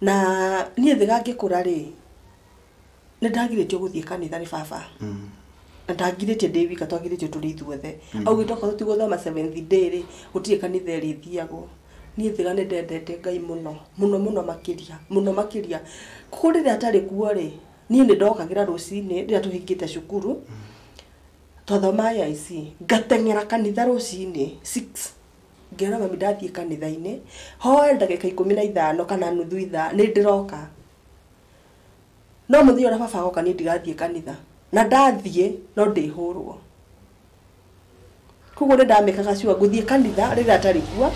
na niĩ thiga ngĩkũra rĩ nĩ ndagirĩtio gũthiĩ kanitha nĩ baba na ndagirĩtio ndĩ wika twagirĩtio tũrĩ ithuothe augĩte okorwo ti gũthoma 7th day rĩ gũtirĩ kanitha ĩrĩthiagwo niĩ thiga nĩ ndendete Ngai mũno makĩria kuko rĩrĩa atarĩ kuo rĩ niĩ nĩ ndokagĩra rũcinĩ rĩrĩa tũhingĩte cukuru twathoma IC ngateng'era kanitha rũcinĩ 6 ngera mami ndathiĩ kanitha-inĩ hoe ndagĩka 15 kana nuthu ithaa nĩ ndĩroka no mũthenya ũrĩa baba agoka nĩ ndigathiĩ kanitha na ndathiĩ no ndĩhũrwo kuguo nĩ ndamĩkaga ciwa ngũthiĩ kanitha rĩrĩa atarĩ kuo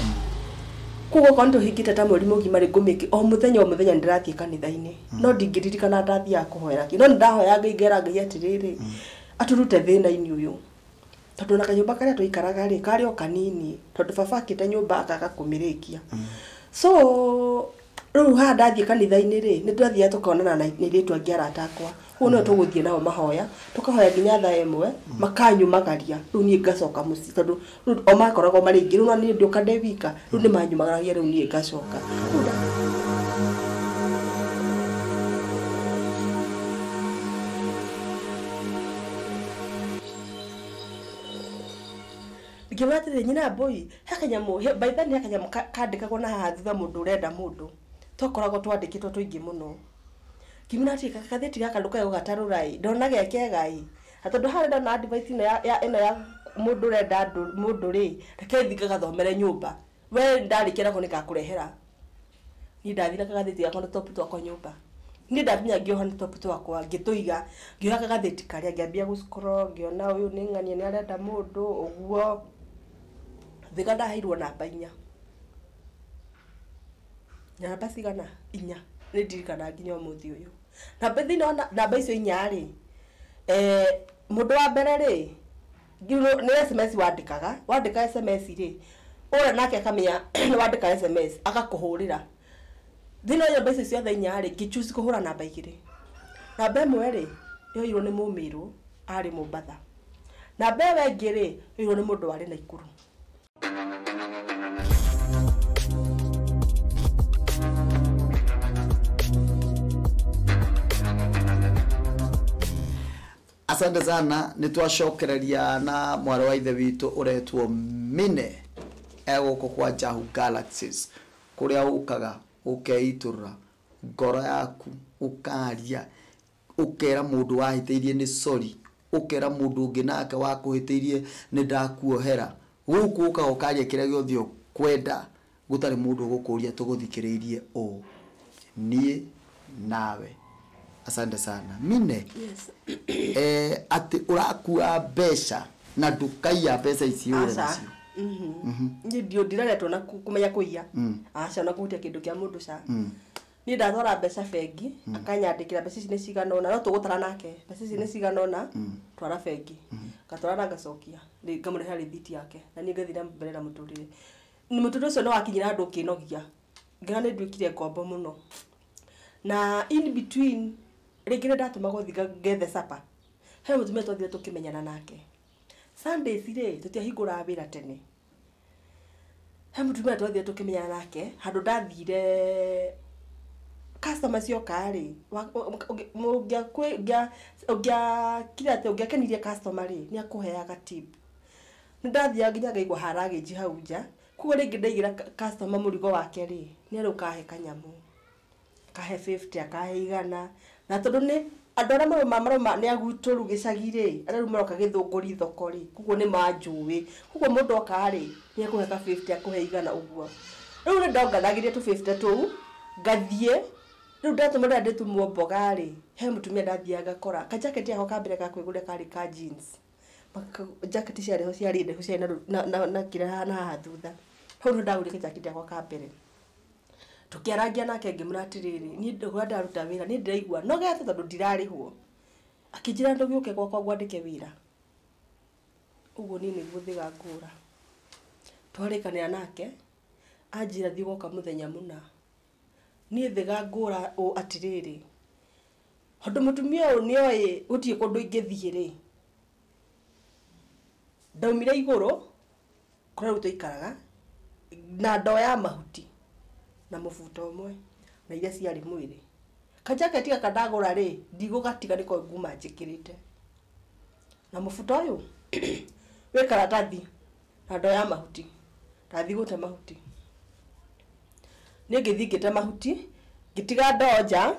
kuguo kwa ndo hingĩte ta mweri mũgima rĩ ngũmĩki o mũthenya ndĩrathiĩ kanitha-inĩ no ndingĩririkana ndathiaga kũhoera kĩ no nĩ ndahoya Ngai ngera Ngai atĩrĩrĩ aturute thĩna-inĩ ũyũ tondũ na kanyũmba karĩa tũikaraga rĩ karĩ o kanini tondũ baba akĩte nyũmba akaga kũmĩrĩkia so rĩu haha ndathiĩ kanitha-inĩ rĩ nĩ twathiaga tũkonana na airĩtu angĩ arata akwa kuo nĩo tũgũthiĩ nao mahoya tũkahoya nginya thaa ĩmwe makanyumagaria rĩu niĩ ngacoka mũciĩ tondũ o makoragwo marĩ aingĩ rĩu niĩ ndĩũka ndĩ wika rĩu nĩ manyumagaragia rĩu niĩ ngacoka Gĩwatĩrĩ nyina boy hakanyamũ by then hakanyamũ kandĩkagwo na haha thutha mũndũ ũrenda mũndũ tokoragwo twandĩkĩtwo tũingĩ mũno kimuna ati kagathĩti gaka ndũkae ũgatarũra ndona gekega tondũ harĩ ndona advice ĩno ya mũndũ ũrenda mũndũ rĩ reke thiĩ gathomere nyũmba we ndarĩkia nako nĩ gakũrehera niĩ ndathira kagathĩti gakwa na top twakwa nyũmba niĩ ndakinya ngĩoha nĩ top twakwa ngĩtũiga ngĩoha kagathĩti karĩa ngĩambia gũckorwo ngĩona ũyũ nĩ ng'ania nĩ arenda mũndũ ũguo thiga ndaheirwo namba 4 namba cigana 4 nĩ ndirikana nginya ũmũthĩ ũyũ namba thĩinĩ namba icio 4 rĩ mũndũ wa mbere rĩ nĩ SMS wandĩka SMS rĩ ũrĩa nake akamenya nĩ wandĩka SMS agakũhũrĩra thĩinĩ wa namba icio ciothe 4 rĩ ngĩchoose kũhũra namba 2 namba 1 rĩ yoirwo nĩ mũmĩrũ arĩ Mombatha namba ĩyo ĩngĩ rĩ yoirwo nĩ mũndũ warĩ Naikuru Asante sana nitwacokereria na mwaro wa ithe witũ uretwo Mine egũkũ kwa Jahu Galaxies kuria ukaga ukeiturura ngoro yaku ukaria ukera mundu wahiteirie ni sorry ukera mundu ungi nake wakuhiteirie ni ndakuohera guku ukaga ukaria kiria giothe kwenda gutari mundu gukuria tuguthikiriirie o nie nawe. Asante sana Mine. Yes. Ati urakua besha na ndukaiya pesa icio nacio ndio ndiraretwo na kumenya kuiya aca na kuhutia kindu kia mundu ca ni ndatwara mbeca bengi akanyandikira mbeca ici ni ciganona no tugutara nake mbeca ici ni ciganona twara bengi gatwara na gacokia ngamũreha rithiti yake na ni ngathira mbere na muturire ni muturire ucio no wakinyira andu kinogia ngana ni ndwikire ngombo muno na in between rĩngĩ ndatumagwo thiga gethe sapa he mutumia twathire tukimenyana nake Sundays rĩ tutiahingũra wĩra tene he mutumia twathire tukimenyana nake handũ ndathire customers yoka rĩ ũngĩakenirie customer rĩ nĩ akũheaga tip nĩ ndathiaga nginya ngaigua haragĩji hau nja kuo rĩngĩ ndaigĩra customer mũrigo wake rĩ nĩ arũkahe kanyamũ kahe 50 akahe 100 na tondu ni andũ arĩa maroma nĩ agutũru gĩcagi rĩ arĩa maroka gĩthũngũri thoko rĩ kuguo nĩ manjũĩ kuguo mũndũ oka rĩ nĩ akũhe ka 50 akũhe 100 ũguo rĩu nĩ ndonganagĩria tu 50 tũu ngathiĩ rĩu ndatũmĩra ndĩtumwo mboga rĩ he mũtumia ndathiaga ngakora ka jacket yako kambere gakwĩgũre karĩ ka jeans jacket ciarĩ ho ciarĩ ndehu ciarĩ na kĩra na haha thutha hau nĩ ndagũrire jacket yako kambere tukiaragia nake ngĩmũra atĩrĩrĩ niĩ ndĩgwa ndaruta wĩra niĩ ndĩraigua nogete tondũ ndirarĩhwo akĩnjĩra ndũgĩũke gwakwa ngwandĩke wĩra ũguo niĩ nĩguo thiga ngũra twarĩkanĩra nake anjĩra thiĩ goka mũthenya mũna niĩ thiga ngũra o atĩrĩrĩ handũ mũtumia ũyũ nĩoĩ gũtirĩ kũndũ ingĩthiĩ rĩ ndaumire igũrũ kũrĩa tũikaraga na ndoo ya mahuti na mũbuto ũmwe na iria ciarĩ mwĩrĩ. Kajaketi gaka ndagũra rĩ, ndigũgatiga nĩko nguma njĩkĩrĩte. Na mũbuto ũyũ wĩ karatathi na ndoo ya mahuti. Ndathi gũte mahuti. Niĩ ngĩthiĩ ngĩte mahuti, ngĩtiga ndoo nja,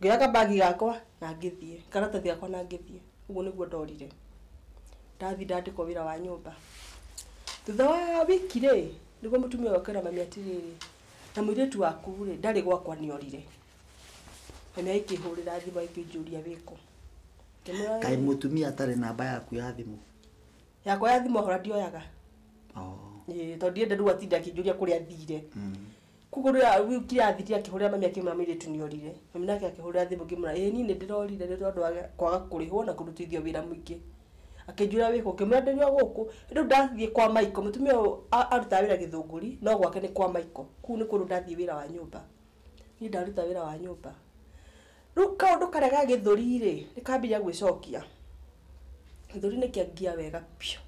ngĩoya kabagi gakwa na ngĩthiĩ. Karatathi gakwa na ngĩthiĩ. Ũguo nĩguo ndorire. Ndathi ndandĩkwo wĩra wa nyũmba. Thutha wa wiki rĩ, nĩguo mũtumia wakĩra mami atĩrĩrĩ, na mũirĩtu waku rĩ, ndarĩ gwakwa nĩorire. Na nĩaikĩhũrĩra thimũ akĩnjũria wĩkũ. Kaĩ mũtumia atarĩ namba yaku ya thimũ? Yakwa ya thimũ ahora ndioyaga. Tondũ ndiende rĩu atinda akĩnjũria kũrĩa athire. Koguo rĩu wiki yathirire akĩhũrĩra mami akĩmwĩra mũirĩtu nĩorire. Mami nake akĩhũrĩra thimũ ngĩmwĩra ĩ niĩ nĩndĩrorire nĩ tondũ wa kwaga kũrĩhwo na kũrutithio wĩra mũingĩ. Akĩnjũria wĩkũ ngĩmwĩra ndĩrĩ gũkũ. Rĩu ndathiĩ kwa Maiko, mũtumia ũyũ arutaga wĩra Gĩthũngũri, no gwake nĩ kwa Maiko. Kũu nĩ kũrĩa ndathiĩ wĩra wa nyũmba. Niĩ ndaruta wĩra wa nyũmba. Rĩu kaũndũ karĩa ga gĩthũri rĩ, nĩkambĩrĩria gwĩcokia. Gĩthũri nĩkĩangia wega biũ.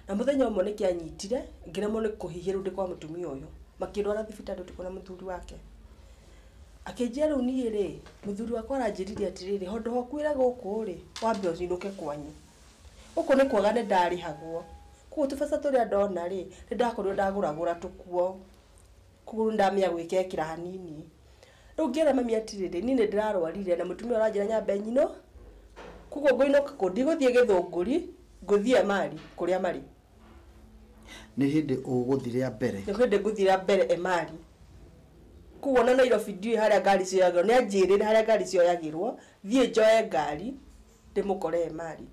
Na mũthenya ũmwe nĩkĩanyitire, ngĩremwo nĩ kũhihia rĩu ndĩ kwa mũtumia ũyũ. Makĩndwara thibitarĩ ũtukũ na mũthuri wake. Akĩnjĩra rĩu niĩ rĩ, mũthuri wakwa aranjĩrire atĩrĩrĩ, handũ ha ũkwĩra gũkũ rĩ, wambe ũzinũke kwanyu. Gũkũ nĩ kwaga nĩ ndarĩhagwo. Koguo tũbeca tũrĩa ndona rĩ, nĩndakorirwo ndagũragũra tũkuo. Koguo ndamenya gwĩkekĩra hanini. Rĩu ngĩra mami atĩrĩrĩ, niĩ nĩndĩrarwarire na mũtumia ũranjĩra nyambe nyino. Koguo ngũinũka kũ, ndigũthiĩ Gĩthũngũri, ngũthiĩ Emali kũrĩa marĩ. Nĩ hĩndĩ ũgũthire mbere? Nĩ hĩndĩ ngũthira mbere Emali. Koguo na Nairobi ndiũĩ harĩa ngari cioyagĩrwo, nĩanjĩrĩre harĩa ngari cioyagĩrwo, thiĩ njoe ngari ndĩmũkore Emali.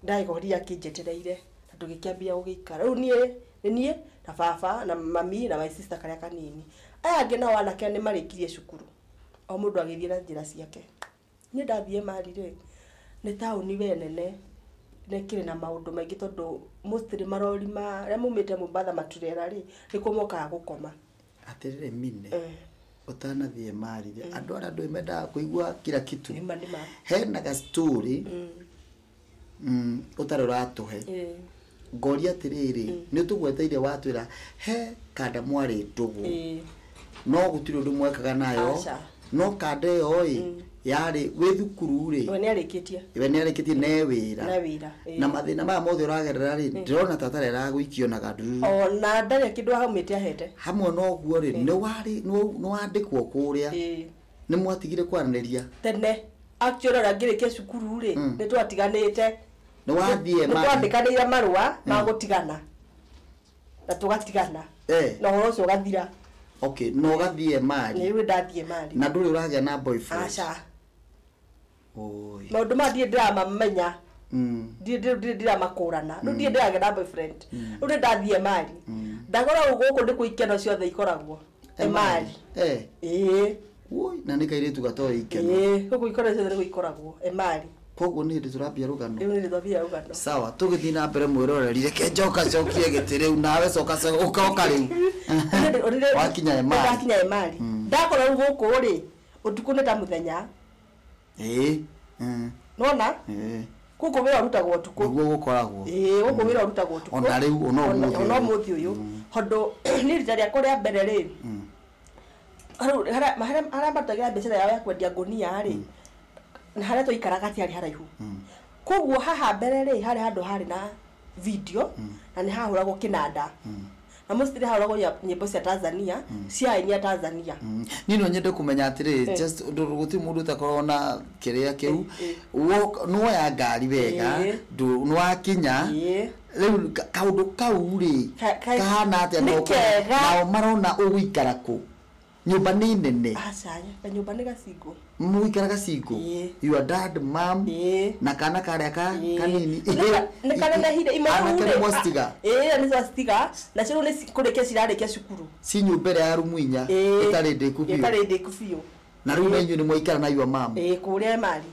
Ndaĩgoria akĩnjetereire na tũgĩkĩambia gũgĩikara. Rĩu niĩ na baba na mami na my sister karĩa kanini. Aya angĩ nao anake nĩ marĩkirie cukuru. O mũndũ agĩthiĩ na njĩra ciake. Niĩ ndathiĩ Emali rĩ, nĩ taũni we nene. Nekĩrĩ na maũndũ maingĩ tondũ mostly marori marĩa maumĩte Mombasa maturera rĩ, nĩkuo mokaga gũkoma. Atĩrĩrĩ Mine, ũtanathiĩ Emali rĩ, andũ arĩa ndũĩ mendaga kũigua kila kitu. Hena ga story ũtarĩ ũratũhe. Ngoria atĩrĩrĩ, nĩtũgweteire watwĩra he kanda mwarĩ ndũgũ. No gũtirĩ ũndũ mwekaga nayo. No kanda ĩyo ĩ yarĩ wĩ thukuru rĩ. We nĩarĩkĩtie ne wĩra. Na mathĩna maya mothe ũragerera rĩ, ndĩrona ta tarĩ aragũikio na gandu. Na ndarĩ kĩndũ haumĩte ahete. Hamwe noguo rĩ, nĩwandĩkwo kũrĩa. Nĩmwatigire kwaranĩria. Tene. Actually ngĩrĩkia cukuru rĩ, nĩtwatiganĩte. Nĩwathiĩ Emali. Nĩtwandĩkanĩire marũa ma gũtigana. Na tũgatigana. Na ũhoro ũcio ũgathira. Okay, no gathiĩ Emali. Nĩ ndathiĩ Emali. Na ndũrĩ ũragĩa na boyfriend. Aca. Oi. Maũndũ ma ndiĩ ndĩramamenya. Ndĩramakũrana. Rĩu ndiĩ ndĩragĩa na boyfriend. Rĩu ndathiĩ Emali. Ndagora gũkũ ndĩ ikeno ciothe ikoragwo. Emali. Woi, na nĩ kairĩtu gatoĩ ikeno. Gũkũ ikeno ciothe nĩ ikoragwo Emali. Koguo nĩ hĩndĩ tũrambia rũgano. Rĩu nĩ twambia rũgano. Sawa, tũgĩthiĩ na mbere mwĩroreri, reke njoka cokie gĩtĩ rĩu nawe coka rĩu. Wakinya Emali. Wakinya Emali. Ndakora rĩu gũkũ rĩ, ũtukũ nĩ ta mũthenya. Nona? Gũkũ wĩra ũrutagwo ũtukũ. Nĩguo gũkoragwo. Gũkũ wĩra ũrutagwo ũtukũ. Ona rĩu ona ũmũthĩ ũyũ. Tondũ nĩ rita rĩakwa rĩa mbere rĩ. Harĩa marutagira biacara yao ya kwendia ngũnia rĩ. Na harĩa tũikaraga hatiarĩ haraihu. Koguo haha mbere rĩ, harĩ handũ harĩ na video na nĩ hahũragwo kĩnanda. Na mostly hahũragwo nyĩmbo cia Tanzania, cia aini a Tanzania. Niĩ no nyende kũmenya atĩrĩ, just gũtirĩ mũndũ utakorwo na kĩrĩa kĩu. Nĩwoya ngari wega, nĩwakinya. Rĩu kaũndũ kau rĩ, kahana atĩa nao marona ũgũikara kũ? Nyũmba nĩ nene. Aca, nyũmba nĩ gacingo. Mũikara gacingo. Your dad, mom, na kana karĩa kanini. Nĩ kanenehire imwe kũu. Anake nĩmwastiga. Nĩ twastiga. Na cio nĩ kũrĩkia cirarĩkia cukuru. Si nyũmba ĩrĩa ya rumu inya ĩtarĩ ndĩku biũ. Ĩtarĩ ndĩku biũ. Na rĩu na inyuĩ nĩ mwaikara na your mom. Kũrĩa Emali.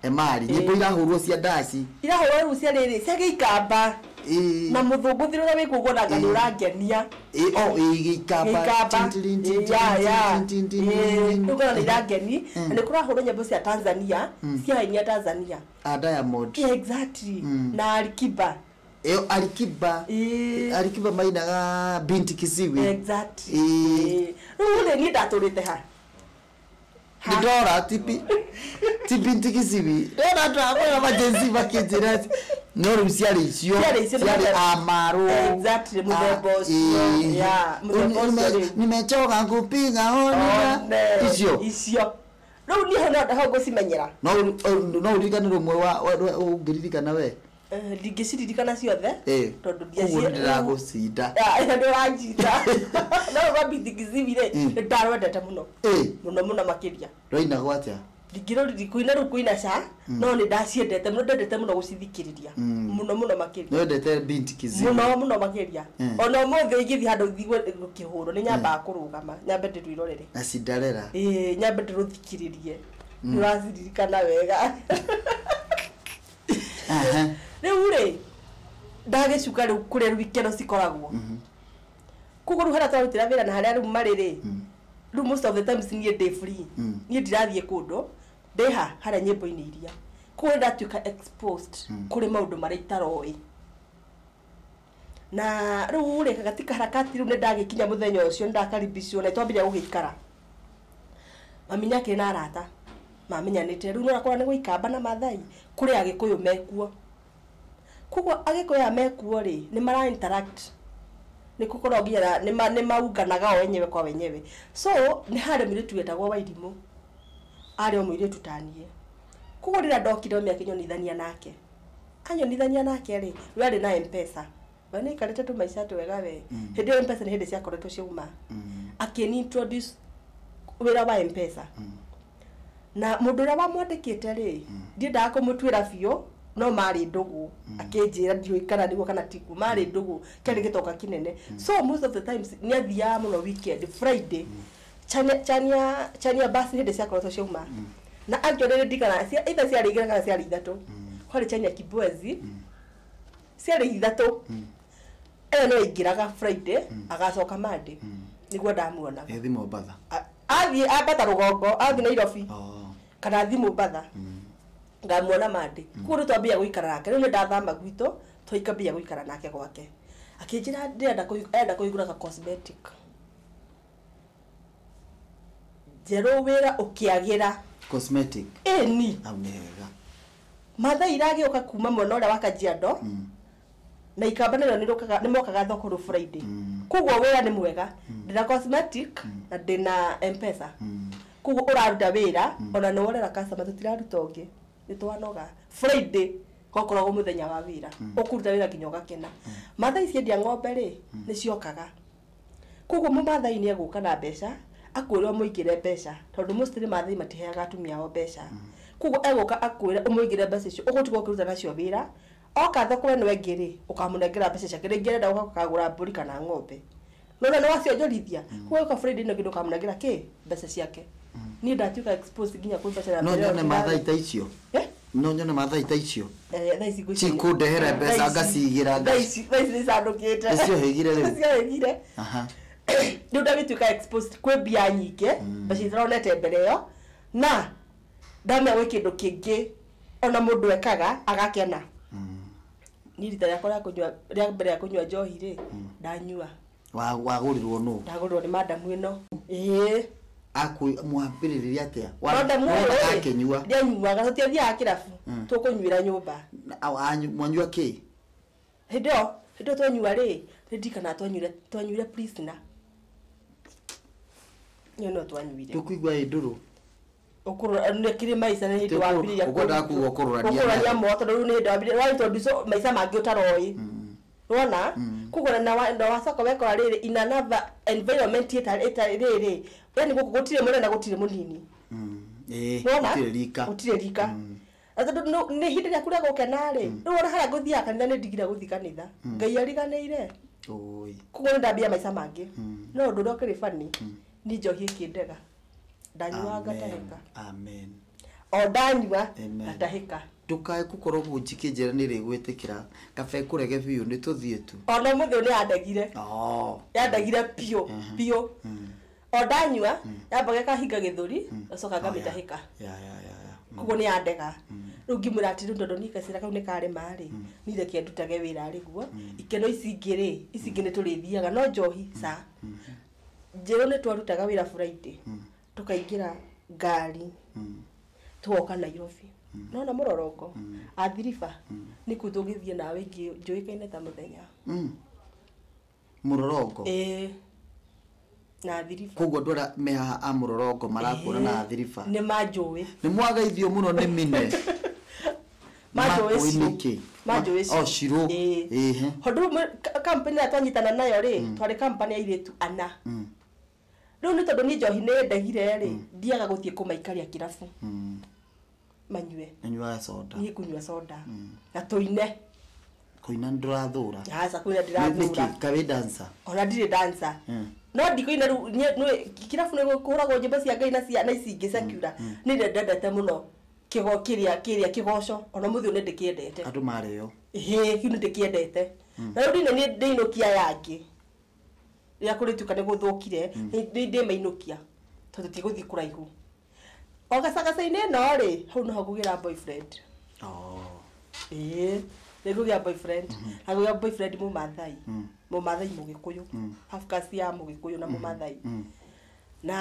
Emali, nyĩmbo irahũrwo cia ndaci. Irahũrwo rĩu cia rĩrĩ, cia Gĩikamba. Na mũthũngũthĩ ũrĩa wĩkũguo na nĩ ũrangenia. Gĩikamba. Ũkona nĩ irangeni. Na nĩ kũrahũrwo nyĩmbo cia Tanzania, cia aini a Tanzania. Diamond. Exactly. Na Alikiba. Eo Alikiba mainaga binti Kisiwi. Exactly. Rule ni datorete ha. Ndora ti binti Kisiwi. Ndora twa majenzi bakijira. No rusiari icio. Ciari Amaru. Exactly mudebo. Yeah, mudebo. Nimechoka kupiga hona. Icio. No ni hona ndaho gucimenyera. No urikanira umwe wa ungiririkana we. Ndingĩciririkana ciothe tondũ ndiragucinda ndio wanjita no wabidi Kisiwi ndarwendete mũno makĩria roina gwatia ndingĩrori kuina rũ kuina ca no nĩ ndaciendete mũno ndendete mũno gucithikĩrĩria mũno makĩria no ndete binti Kisiwi mũno makĩria ona mũthĩ ingĩthi handũ thigwe gũkĩhũrwo nĩ nyambaga kũrũgama nyambe ndĩrũirorere na cindarera nyambe ndĩrũthikĩrĩrie nĩũraciririkana wega Rĩu rĩ ndagĩcuka rĩu kũrĩa rĩu ikeno cikoragwo kuko rĩu harĩa twarutĩra wĩra na harĩa rĩu marĩ rĩ rĩu most of the times niĩ ndĩ free niĩ ndirathiĩ kũndũ ndĩha harĩa nyĩmbo-inĩ iria kuko ndatuĩka exposed kũrĩ maũndũ marĩa itaroĩ na rĩu rĩ katika harakati rĩu nĩ ndagĩkinya mũthenya ũcio ndakaribicwo na twambĩrĩria gũgĩikara mami nĩakĩrĩ na arata mamenyanĩte rĩu nĩũrakora nĩ gũikamba na Maathai kũrĩ Agĩkũyũ mekuo kuko Agĩkũyũ mekuo rĩ nĩ mara interact nĩ kukorwo nginya nĩ maunganaga o wenyewe kwa wenyewe so nĩ harĩ mũirĩtu wetagwo Wairimũ arĩ o mũirĩtu taniĩ kuko rĩrĩa ndokire mĩakĩnyonithania nake anyonithania nake rĩ we arĩ na M-Pesa we nĩ aikarĩte tũmaica twega we hĩndĩ ĩyo M-Pesa nĩ hĩndĩ ciakoretwo ciauma akĩni introduce wĩra wa M-Pesa na mũndũ ũrĩa wamwandĩkĩte rĩ ndiendaga kũmũtuĩra biũ no marĩ ndũgũ akĩnjĩra ndiũikana nĩguo kana tiku marĩ ndũgũ kĩarĩ gĩtoka kĩnene so most of the times nĩ athiaga mũno weekend Friday chania basi hĩndĩ ciakoretwo ciauma na angĩonere ndikana either ciarĩ igĩrĩ kana ciarĩ ithatũ kwarĩ chania Kibwezi ciarĩ ithatũ ĩyo no aingĩraga Friday agacoka Monday nĩguo ndamuona ethi Mombatha athiĩ ambata rũgongo athiĩ Nairobi kana thiĩ Mombatha ngamuona Monday kuko twambia gũikara nake rĩu nĩ ndathama gwitũ twaikambia gũikara nake gwake akĩnjĩra ndĩrenda kũigũra ka cosmetic njerũ wĩra ũkĩagĩra cosmetic ni amega Maathai iragĩũka kuma mwena ũrĩa wa Kajiado na ikamba nĩ mokaga thoko rũ Friday kuko wĩra nĩ mwega ndĩna cosmetic na ndĩna M-Pesa kuko ũraruta wĩra ona nĩ worera customer tũtiraruta ũngĩ nĩ twanoga Friday gokoragwo mũthenya wa wĩra ũkũruta wĩra nginya ũgakena Maathai ciendia ng'ombe rĩ nĩ ciokaga kuko Maathai nĩ egũka na mbeca akwĩrwo mũigĩre mbeca tondũ mostly Maathai matiheaga atumia ao mbeca kuko egũka akwĩre ũmũigĩre mbeca icio ũgũtiga ũkĩruta nacio wĩra oka thoko we nĩ ngĩrĩ ũkamũnengera mbeca ciake rĩngĩ arenda ũkagũra mbũri kana ng'ombe nona nĩ wacionjorithia kuko Friday nĩ kĩndũ ũkamũnengera mbeca ciake niĩ ndatuĩka exposed nginya kwĩ mbeca no nyone Maathai ta icio no nyone Maathai ta icio cikũndehere mbeca ngaciigĩra nĩ candũkĩte icio hĩgire rĩu hĩgire rĩu ndagĩtuĩka exposed kwĩ mbia nyingĩ mbeca itaronete mbere ĩyo na ndamenya gwĩ kĩndũ kĩngĩ ona mũndũ ekaga agakena niĩ rita rĩa mbere ya kũnyua njohi rĩ ndanyua wagũrirwo nũ ndagũrirwo nĩ madamu ĩno mwambĩrĩria atĩa akĩnyua ndianyuaga tũtiathiaga kĩrabu tũkũnyuĩra nyũmba mwanyua kĩ hĩndĩ ĩyo twanyua rĩ ndikana twanyuire prisoner niĩ no twanyuire tũkũigua ndũrũ nĩ kĩrĩ maica nĩ hĩndĩ wambĩrĩria ũkũrania moto rĩu nĩ hĩndĩ wambĩrĩria waintroduce maica mangĩ ũtaroĩ wona kuko na wacoka wekora rĩrĩ in another environment ĩtarĩ rĩrĩ yani gũkũ gũtirĩ mũnene na gũtirĩ mũnini gũtirĩ rika nĩ hĩndĩ ĩrĩa kũrĩa gũkena rĩ rĩu ona harĩa ngũthiaga kanitha nĩ ndigire gũthiĩ kanitha Ngai ariganĩire kuko nĩ ndambia maica mangĩ no ũndũ ũrĩa ũkĩrĩ funny nĩ njohi ĩkĩndega ndanyua ngatahĩka o ndanyua ngatahĩka ndukae gukorwo gunjikĩnjĩra nĩ rĩgwĩtĩkĩra kabe kũrege biũ nĩ tũthiĩ tu ona mũthĩ nĩ yandagire piũ o ndanyua yambaga kahinga gĩthũri gacoka ngamĩtahĩka kuko nĩ yandega ngimura ati ndondo ni kacira kau ni kare mari ni reke ndutage wira ari guo ikeno ici ngiri nĩ tũrĩthiaga no njohi sa njero nĩ twarutaga wira Friday tukaingira ngari tuoka Nairobi no na Mororongo athirifa ni kutugithie nawe ingi njuikaine ta muthenya Mororongo na athirifa koguo ndora meha a Mororongo marakũra na athirifa nĩ manjũĩ nĩ mwagaithio mũno nĩ mine manjũĩ Shiro hondu company ya twanyitana nayo ri twari company ya iretu ana rĩu nĩ tondũ ni njohi nĩ ndegire ri ndiaga gũthiĩ kũmaikaria kirabu manyue nyua soda ni kunyua soda na tuine kuina ndirathura asa kuina ndirathura kawe dancer ona ndire dancer no ndikoina kirabu nĩ gũkoragwo nyĩmbo cia Ngai na cia na ici ingĩ secular ni ndendete mũno kiria kigoco ona muthio nĩ ndĩkĩendete andũ marĩo kiu nĩ ndĩkĩendete na rĩu nĩ ndĩinũkia yangi rĩa kũrĩtuka nĩ gũthũkire ndĩ mainũkia tondũ tigũthiĩ kũraihu o gacagaca-inĩ no rĩ hau no hagũgĩra boyfriend nĩgũgĩa boyfriend agũgĩa boyfriend mũmathai mũgĩkũyũ half caste ya mũgĩkũyũ na mũmathai na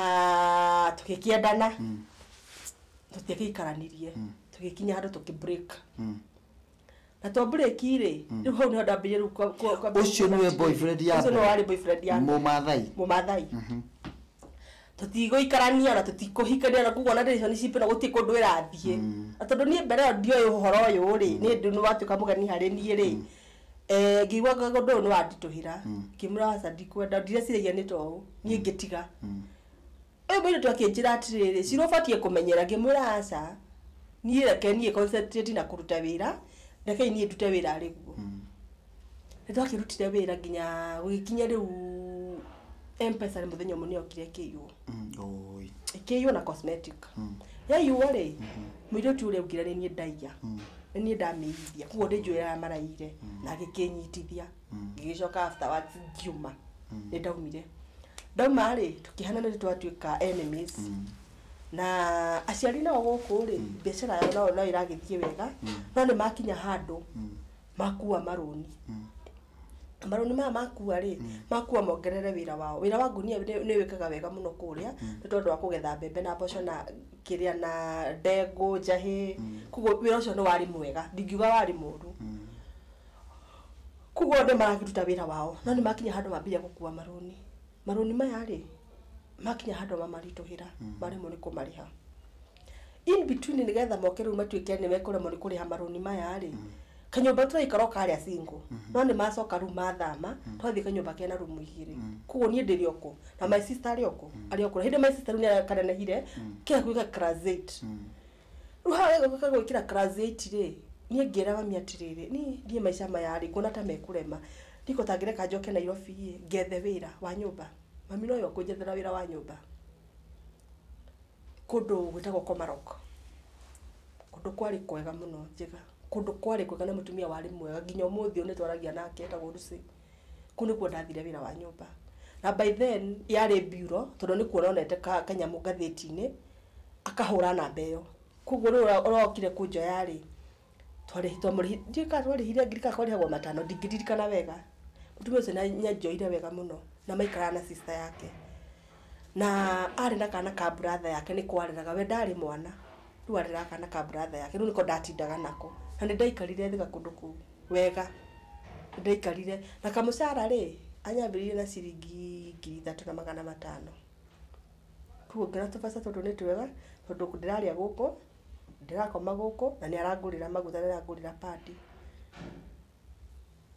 tũgĩkĩendana tũtiagĩikaranirie tũgĩkinya handũ tũkĩbreak na to break rĩ rĩu hau nĩ ndambĩrĩria rĩu ũcio nĩwe boyfriend ya ũcio nĩ warĩ boyfriend ya mũmathai tutigũikarania na tutikũhikania na kuguo na relationship na gũtirĩ kũndũ ĩrathiĩ na tondũ niĩ mbere ĩyo ndioĩ ũhoro ũyũ rĩ nĩ watuĩka mũgeni harĩ niĩ rĩ ngĩigua ũndũ ũyũ nĩ wanditũhĩra ngĩmwĩra aca ndikwenda ndireciria nĩ toũ niĩ ngĩtiga ũyũ mũirĩtu akĩnjĩra atĩrĩrĩ Shiro ũbatiĩ kũmenyera ngĩmwĩra aca niĩ reke niĩ concentrate na kũruta wĩra reke niĩ ndute wĩra arĩ guo nĩ twakĩrutire wĩra nginya gũgĩkinya rĩu M-Pesa nĩ mũthenya ũmwe nĩokire kĩiywo na cosmetic yaiywo rĩ mũirĩtu ũrĩa augire nĩ niĩ ndaiya nĩ niĩ ndamĩithia koguo ndĩnjũĩraga maraire na agĩkĩnyitithia ngĩgĩcoka afterwards ngiuma nĩ ndauma rĩ tũkĩhana nĩ twatuĩka enemies na aciari nao gũkũ rĩ biacara yao no ĩragĩthiĩ wega no nĩ makinya handũ makua marũni maya makua rĩ makua mongerere wĩra wa ngunia nĩ wĩkaga wega mũno kũrĩa nĩ tondũ wa kũgetha mbembe na mboco na kĩrĩa na ndengũ njahĩ koguo wĩra ũcio nĩ warĩ mwega ndingiuga warĩ mũru koguo nĩ marakĩruta wĩra wao no nĩ makinya handũ mambĩrĩria gũkua marũni maya rĩ makinya handũ mamaritũhĩra maremwo nĩ kũmarĩha in between nĩgetha moke rĩu matuĩke nĩ mekũremwo nĩ kũrĩha marũni maya rĩ kanyũmba tũraikara karĩa single no nĩ macoka rĩu mathama twathiĩ kanyũmba kena rumu igĩrĩ koguo niĩ ndĩrĩ oko na my sister arĩ oko hĩndĩ my sister rĩu nĩakanenehire kĩra gwĩka class 8 rĩu haha gwĩkĩra class 8 rĩ niĩ ngĩra mami atĩrĩrĩ niĩ maica maya rĩ nguona ta mekũrema ndiko tangĩreka njoke Nairobi ngethe wĩra wa nyũmba mami no yo kũnjethera wĩra wa nyũmba kũndũ gwĩtagwo Komarok kũndũ kwarĩ kwega mũno njega kũndũ kwarĩ kwega na mũtumia warĩ mwega nginya ũmũthĩ nĩ twaragia nake etagwo Lucy kũu nĩkuo ndathire wĩra wa nyũmba na by then yarĩ bureau tondũ nĩ kuona onete kanyamũ ngathĩti-inĩ akahũra namba ĩyo koguo rĩu ũrokire kũnjoya rĩ twarĩhire ngiri kakorĩhagwo matano ndingĩririkana wega mũtumia ũcio nĩanjoire wega mũno na maikaraga na sister yake na arĩ na kana ka brother yake nĩ kwareraga we ndarĩ mwana rĩu areraga kana ka brother yake rĩu nĩko ndatindaga nako na nĩ ndaikarire thĩ kũndũ kũu wega ndaikarire na kamũcara rĩ anyambĩrĩirie na ciringi 3,500 koguo ngĩona tũbeca tũtũ nĩ twega tondũ ndĩrarĩa gũkũ ndirakoma gũkũ na nĩ arangũrĩra maguta na arangũrĩra padi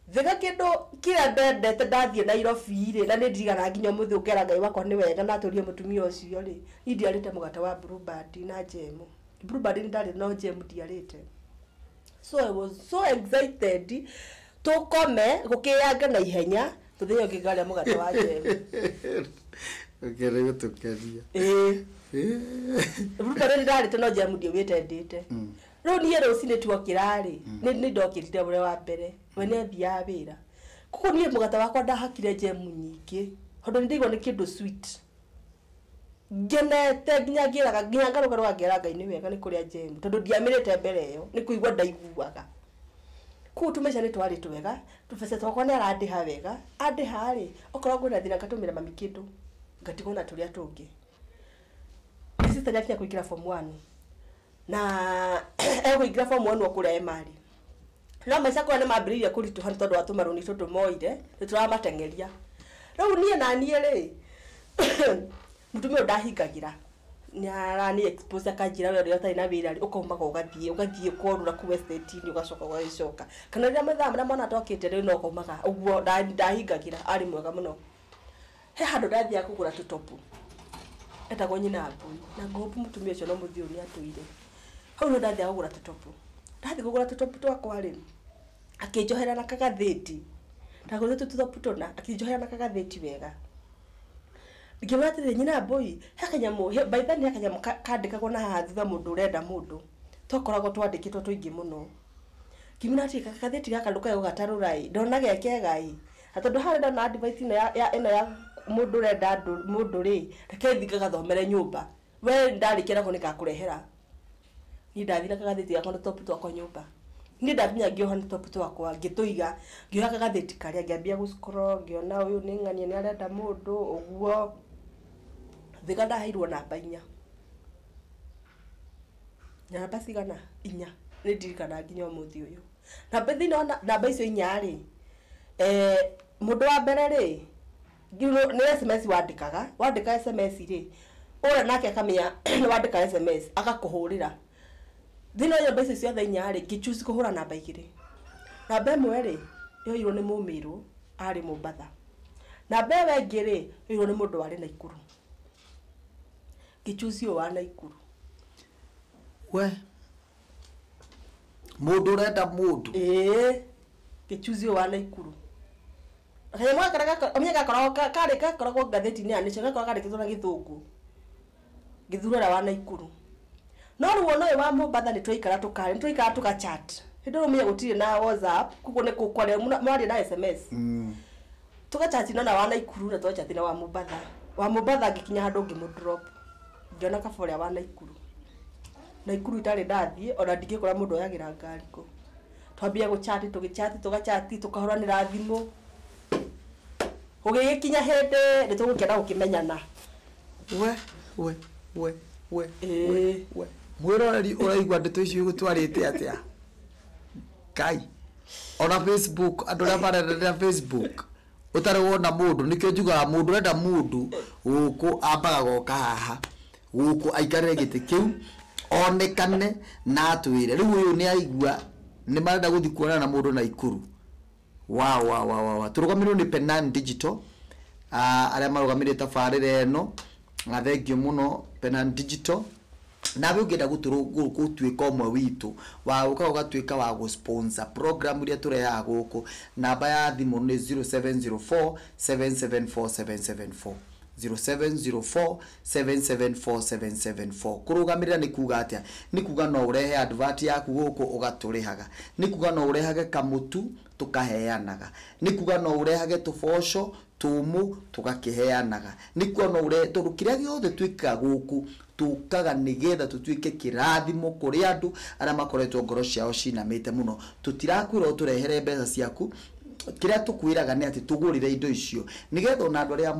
vega kĩndũ kĩrĩa ndendete ndathiĩ Nairobi rĩ na nĩ ndirigana nginya ũmũthĩ ũngĩera Ngai wakwa nĩ wega na atũrie mũtumia ũcio rĩ niĩ ndiarĩte mũgate wa Blueband na jemu Blueband nĩ ndarĩ no jemu ndiarĩte so I was so excited tũkome gũkĩyanga na ihenya tũthĩe ngĩgarĩa mũgate wa jemu ũkĩrĩ gũtũkenia Blueband nĩ ndarĩte no jemu ndiũgĩte ndĩte rĩu niĩ rũcinĩ tuokĩra rĩ nĩ ndokĩrire ũrĩa wa mbere we nĩ athiaga wĩra koguo niĩ mũgate wakwa ndahakire jemu nyingĩ tondũ nĩ ndaigua nĩ kĩndũ sweet ngenete nginya ngiraga nginya ngaruga rwagera Ngai ni wega ni kuria jemu tondu ndiamirite mbere yo ni kuigwa ndaiguaga ku tumesha ni twari twega tufese twakwa ni arandiha wega andiha ri okorwo ngwina thina ngatumira mami kindu ngatigona turia tungi sister nyakinya kuikira form 1 na kuikira form 1 okuria emari no maica kwa ni mambiriria kurituha tondu watumaruni tundu moire ni turamatengeria riu nie na nie ri mutumia ndahingagira ni arani expose akanjira uri yota ina wira ri ukomaga ugathie korura ku estate ni ugacoka ugacoka kana ria mathaa mona atokite ri no komaga uguo ndahingagira ari mwega muno he handu ndathia kugura tutopu etagwo nyina mbui na ngopu mutumia ucio no muthio ni atuire hau no ndathia kugura tutopu ndathia kugura tutopu twakwa ri akinjohera na kagatheti ndagure tutopu tona akinjohera na kagatheti wega ngimwatire nyina boy hakanyamu by then hakanyamu kandikagwo na hathutha mundu urenda mundu tokoragwo twandikitwo tuingi muno kimunati kakatheti gakaluka yo gatarurai ndona geke gai atondu harenda na advice ino ya mundu urenda mundu ri rekethi gathomere nyumba we ndarikira ko nikakurehera ni ndathira kagatheti gakwa na top twakwa nyumba ni ndathia ngioha top twakwa ngituiga ngioha kagatheti karia ngiambia guskoro ngiona uyu ni ng'ania ni arenda mundu uguo thika ndaheirwo namba 4 namba cigana 4 ni ndirikana nginya umuthi uyu namba thina namba icio 4 ri mundu wa mbere ri ni SMS wandika SMS ri ora nake akamenya ni wandika SMS agakuhurira thina yo mbeca ciothe 4 ri ngichusi kuhura namba 2 namba 1 ri yoirwo ni mumiru ari Mombatha namba ĩyo ĩngĩ ri yoirwo ni mundu wari Naikuru kichusi wa Naikuru we mundu urenda mundu kichusi wa Naikuru kaya mwakaraga omyaka koragwo gatheti ni anisha gakoragwo kandikitwo na githungu githurura wa Naikuru no ruo no wa Mombatha ni twaikara tuka chat hindu rumia gutire na WhatsApp kuko ne kukware mwari na SMS tuka chat na wa Naikuru na tuka chat na wa Mombatha ngikinya handu ngimudrop ndiona kaboria wa Naikuru itari ndathie ona ndingikora mundu oyagira ngari ko twambia guchati tugachati tukahoranira thimu ugigikinya hende ni tugukena ukimenyana we mwiroreri uraigwa ndeto icio gutwarite atia kai ona Facebook andu ria marerera Facebook utare wona mundu nikyo njuga mundu renda mundu guku ambaga goka haha guku aikarire giti kiu onekane na atwire riu uyu ni aigua ni marenda guthi kuona na mundu Naikuru wa turugamirwo ni Penan Digital aria marugamirite tabarire eno na thengio muno Penan Digital na we ungenda gutwika umwe witu wa ugatwika wa go sponsor program iria tureha guku namba ya thimu ni 0704 774774 0704 774774 kurugamirira ni kuga atia ni kuga no urehe advert yaku guku ugaturihaga ni kuga no urehage kamutu tukaheanaga ni kuga no urehage tubosho tumu tugakiheanaga ni kuga no urehe turukiria giothe twika guku tukaga nigetha tutwike kirathimo kuri andu ara makoretwo ngoro ciao cinamite muno tutirakwira turehere mbeca ciaku kiria tukwiraga ni ati tugurire indo icio nigetha ona andu aria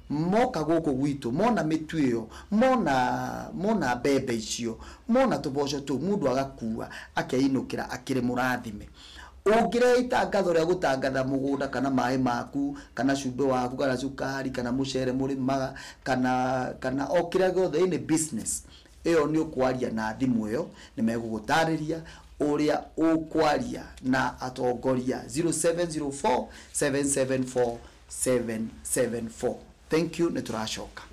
moka guku gwitu mona mitu iyo mona bebe icio mona tuboco tu mundu agakua akeinukira akire murathime ungire itangatho ria gutangatha mugunda kana mai maku kana cumbe waku kana cukari kana mucere murimaga kana okira gothe in business iyo ni ukwaria na thimu iyo ni megugutariria uria ukwaria na atongoria 0704 774 774 thank you neturashoka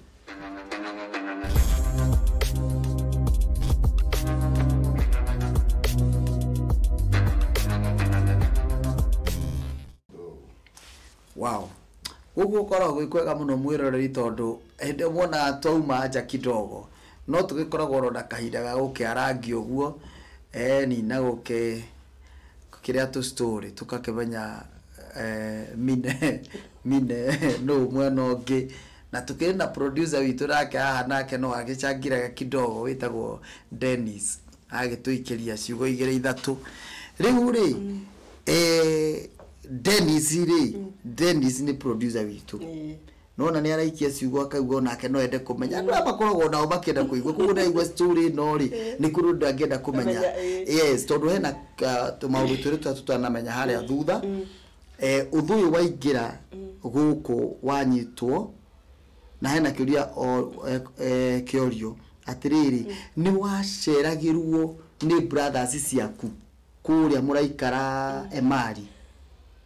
wow gugu koragwo gwikwega muno mwiroreri tondu hinde mwona twauma nja kidogo no tugikoragwo ronda kahinda ga gukiarangi uguo ni na gukiria tu story tukakimenya mine no mwena ungi na tukiri na producer witu nake haha nake no agicangiraga kidogo witagwo Dennis agituikiria ciugo 2-3 riu ri Dennis ni producer witu nona ni araikia ciugo akaigua nake no ende kumenya andu makoragwo nao makienda kuigua kuko ndaigua story no ri ni kuru ndangenda kumenya yes tondu hena tumaundu turi tutanamenya haria thutha uthuyu waingira guku wanyitwo na hena kiuria kiorio atiriri ni waceragirwo ni brothers ciaku kuria muraikara Emari.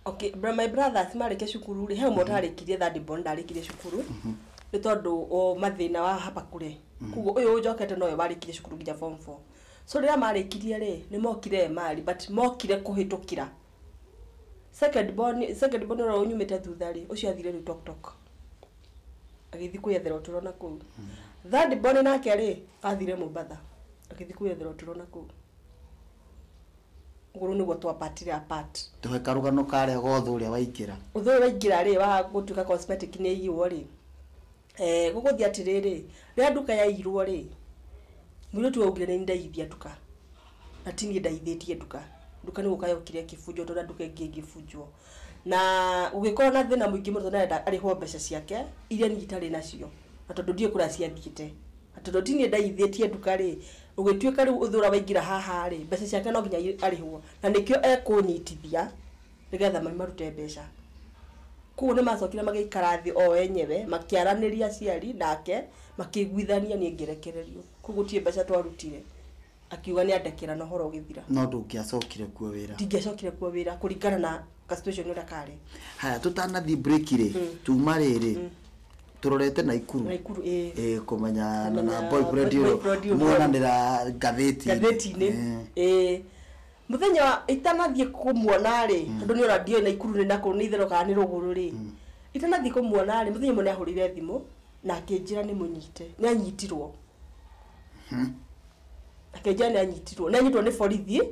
Okay, my brothers mareke cukuru ri he motarikirie third born ndarikirie cukuru ni tondu o mathina wa hapa kure kugo uyu njokete no warikirie cukuru nginya form 4 so rira marikirie ri ni mokire Emari but mokire kuhitukira second born ro nyumite thutha ri ucio athire ri tok agithi kuyethera uturona ku third born nake ri athire Mombasa agithi kuyethera uturona ku nguru ni gotwa patire apart tuhe karugano kare gothu uria waingira uthu waingira ri wa gutuka cosmetic ni yiwo ri guguthi atiriri ria nduka ya irwo ri mwiro tu augire ni ndaithia nduka atini ndaithitie nduka ni gukayokire kifujo tondu nduka ingi gifujwo na ugikora na thina muingi muno na ariho mbeca ciake iria nyitari nacio na tondu ndie kura ciathiite tondu tini ndaithitie nduka ri ugituika ri uthura waingira haha ri mbeca ciake no nginya arihwo na nikio ekunyitithia nigetha marute mbeca ku ni macokire magikara thi o enyewe makiaraniria ciari nake makiguithania ni ngerekererio ku gutie mbeca twarutire akiuga ni andekera no horo githira no ndungiacokire kuo wira ndingiacokire kuo wira kuringana na situation ura kare haya tutanathi break ri tuma riri turorete Naikuru kumenya na boyfriend muonanira gatheti ni muthenya itanathie kumuona ri tondu ni radio Naikuru ni nako ni ithero kana ni ruguru ri itanathie kumuona ri muthenya mone ahurire thimu na akinjira ni munyite ni anyitirwo akinjira ni anyitirwo na anyitwo ni borithi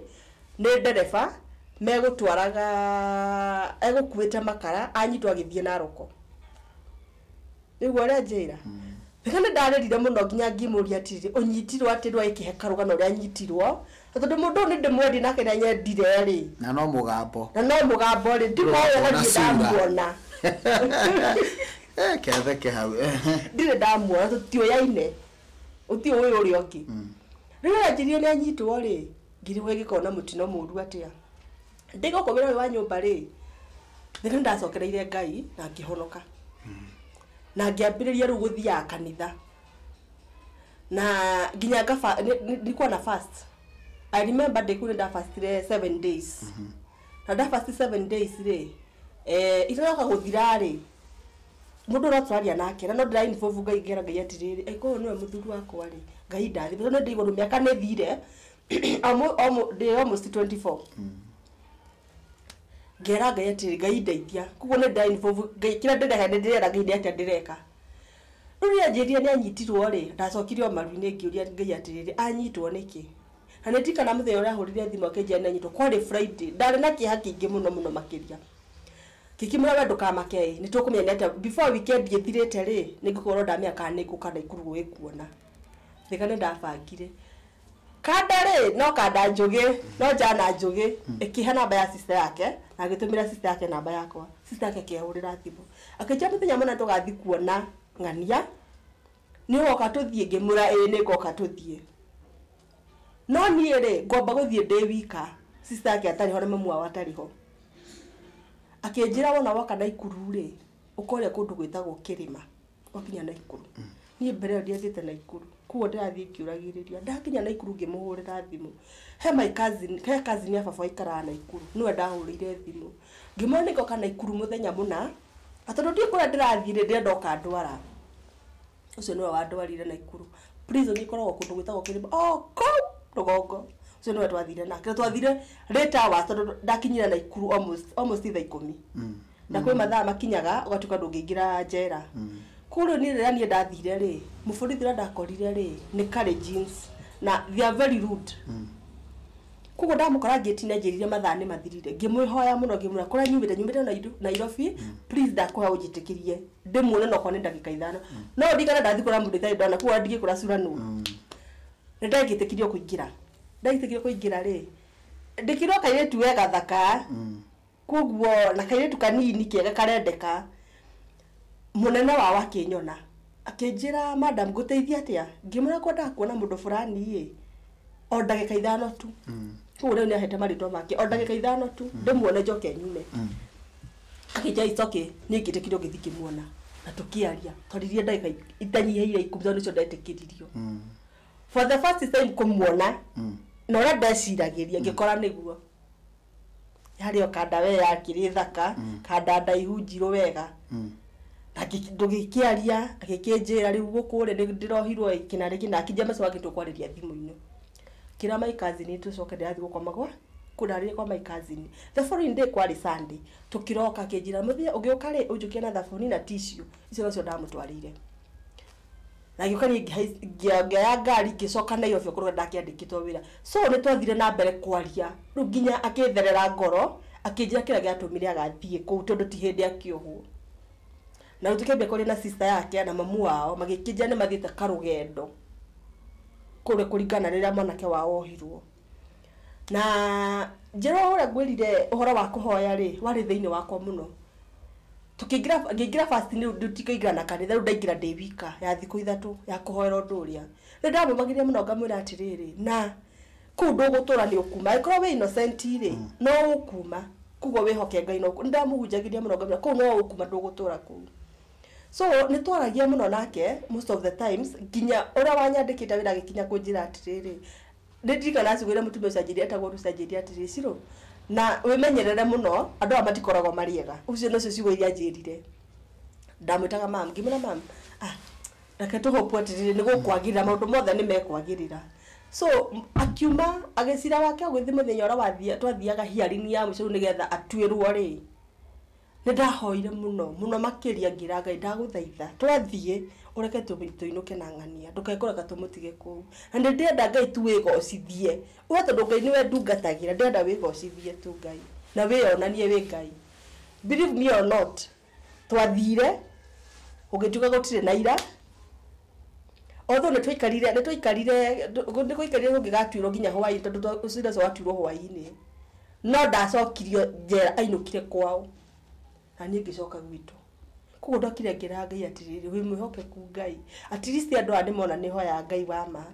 ni ndereba megutwaraga egukuite makara anyitwo agithie na roko nigo aria njira Nikane ndarerire muno nginya ngimuria atiri unyitirwo atirwo ikihe karugano ria nyitirwo tondu mundu ni ndimwendi nake na nyendire ri na no mugambo ri ndimo yari ndamuona kethe hau ndire ndamuona tutioyaine utio uyu uri ongi rira njirio ni anyitwo ri ngiriwe gikona mutino muru atia ndigo kobera wa nyumba ri nikane ndacokereire Ngai na ngihonoka na ngiambiriria ru guthia kanitha na nginya ngafa nilikuwa na fast. I remember ndikuri nda fastire 7 days na nda fast 7 days ri itoka guthira ri mundu no twaria nake na no ndira involve Ngai ngera Ngai atiriri eko no muthuru wakwa ri Ngai ndathi no ndi iguru miaka ne thire almost 24 ngera Ngai atiriri Ngai ndeithia kuko ne nda involve Ngai kira ndenda ndira Ngai ndia ndireka Ruria njiria ni anyitirwo ri ndacokirio maru-ini ngiuria Ngai atiriri anyitwo niki na netika na muthenya uria ahurire thimu akenjia ni anyitwo kwari Friday ndari na kiha kingi muno makiria kikimura wendo kamakei ni tukumenya ata before weekend yethirite ri ningikoro ndamia kana ikuka na ikuru ikuona thikane ndabangire kadare no kada njuge no jana njuge ikiha namba ya sister yake na agitumira sister yake namba yakwa sister yake kihurira thimu akeja muthenya mona tugathi kuona ngania ni woka tuthie ngimura ni goka tuthie no ni ri ngomba guthie ndi wika sister yake atari ho na mamu wa atari ho akinjira wona woka Naikuru ri ukore kundu gwitagwo Kirima wakinya Naikuru ni mbere ndiathite Naikuru kuo ndirathie kiuragiriria ndakinya Naikuru ngimuhurira thimu he my cousin ya baba ikara Naikuru niwe ndahurire thimu ngimone goka Naikuru muthenya muna atondu ndi kura ndirathire ndoka ndwara ucio niwe wandwarire Naikuru prison ikoragwo kundu gwitagwo Kirima ko rugongo ucio niwe twathire nake twathire later wa tondu ndakinyira Naikuru almost 10 na kwi mathaa makinyaga ugatuka ndungiingira njera kuru ni rira ni ndathire ri mufurithi ndakorire ri ni kale jeans na they are very rude kugo ndamukora ngitina njirire mathani mathirire ngimwihoya muno ngimura kora nyumite Nairobi please ndakora ujitikirie ndimuone no kone ndagika 5 no ndigana ndathi kora mundu thai ndona kuwa ndigi kura sura nu ndagitikirio kuingira ri ndikiro kaire tu wega thaka kuguo na kaire tu kanini kega karendeka munene wa Kinyona akinjira madam guteithia atia ngimura kwenda kuona mundu fulani ye o ndagika 5 tu kuo ni ahete marito make o ndagika 5 tu ndimuone njoke nyume akija itoke ni ngitikiro githiki muona na tukiaria toririe ndagika itanyiheire 10 nicio ndetikiririo for the first time kumuona no ra ndeciragiria ngikora niguo yari okanda we yakiri thaka kanda ndaihu njiro wega ndugikiaria agikinjira riu gukure ndirohirwo ikinari kina akija maso agitwo kwariria thimu-ini kira my cousin tucoke ndathi gukoma gwa kudaria kwa my cousin the following day kwari Sunday tukiroka kinjira muthia ugiuka ri ujukia na thabuni na tissue icio nacio ndamutwarire na gikari ya ngari gicoka na iyo byo ndakiandikitwo wira so ni twathire na mbere kwaria riu nginya akitherera ngoro akinjira kira giatumire agathie ku tondu ti hindi akiohwo na utukebe kuri na sister yake na mamu wao magikinja ni mathite karugendo kure kuringana rira mwanake wao ohirwo na njero ura gwirire uhoro wa kuhoya ri wari thiini wakwa muno tukigira fast ni ndutikigira na kanitha ndaingira ndewika ya thiku 3 ya kuhoera undu uria ni ndamumagiria muno ngamwira atiriri na kundu gutura ni ukuma ikoro we innocent ri no ukuma kugo wihoke Ngai no ndamuhunjagiria muno ngamwira ku no ukuma ndugutura ku so ni twaragia muno nake most of the times ginya ora wanyandikite wira gikinya kunjira atiriri ndirikana acigwire mutumia ucanjiria etagwo rucanjiria atiriri ciro na wimenyerere muno andu amatikoragwo mariega ucio nacio cigo iria njirire ndamwitaga mam ngimena mam reke tuhope atiriri ni gukwagirira maundu mothe ni mekwagirira so akiuma agicira wake gwithi muthenya ora wathia twathiaga hiarini ya mucuru nigetha atwirwo ri ni ndahoire muno makiria ngira Ngai ndaguthaitha twathie ureke tuinuke na ngania ndukekoreka tumutige ku na ndenda Ngai tu wigocithie uwe tondu Ngai niwe ndungatagira ndenda wigocithie tu Ngai na wionanie wi Ngai believe me or not twathire ugituka gutire na ira otho ne twikarire ngigatuirwo nginya hwaini tondu ucira so watuirwo hwaini no ndacokirio njera ainukire kwao ani ngicoka gwitu kugo ndokire ngira Ngai atiriri wi mwihokeku Ngai at least andu andi mona ni hoya Ngai wa ma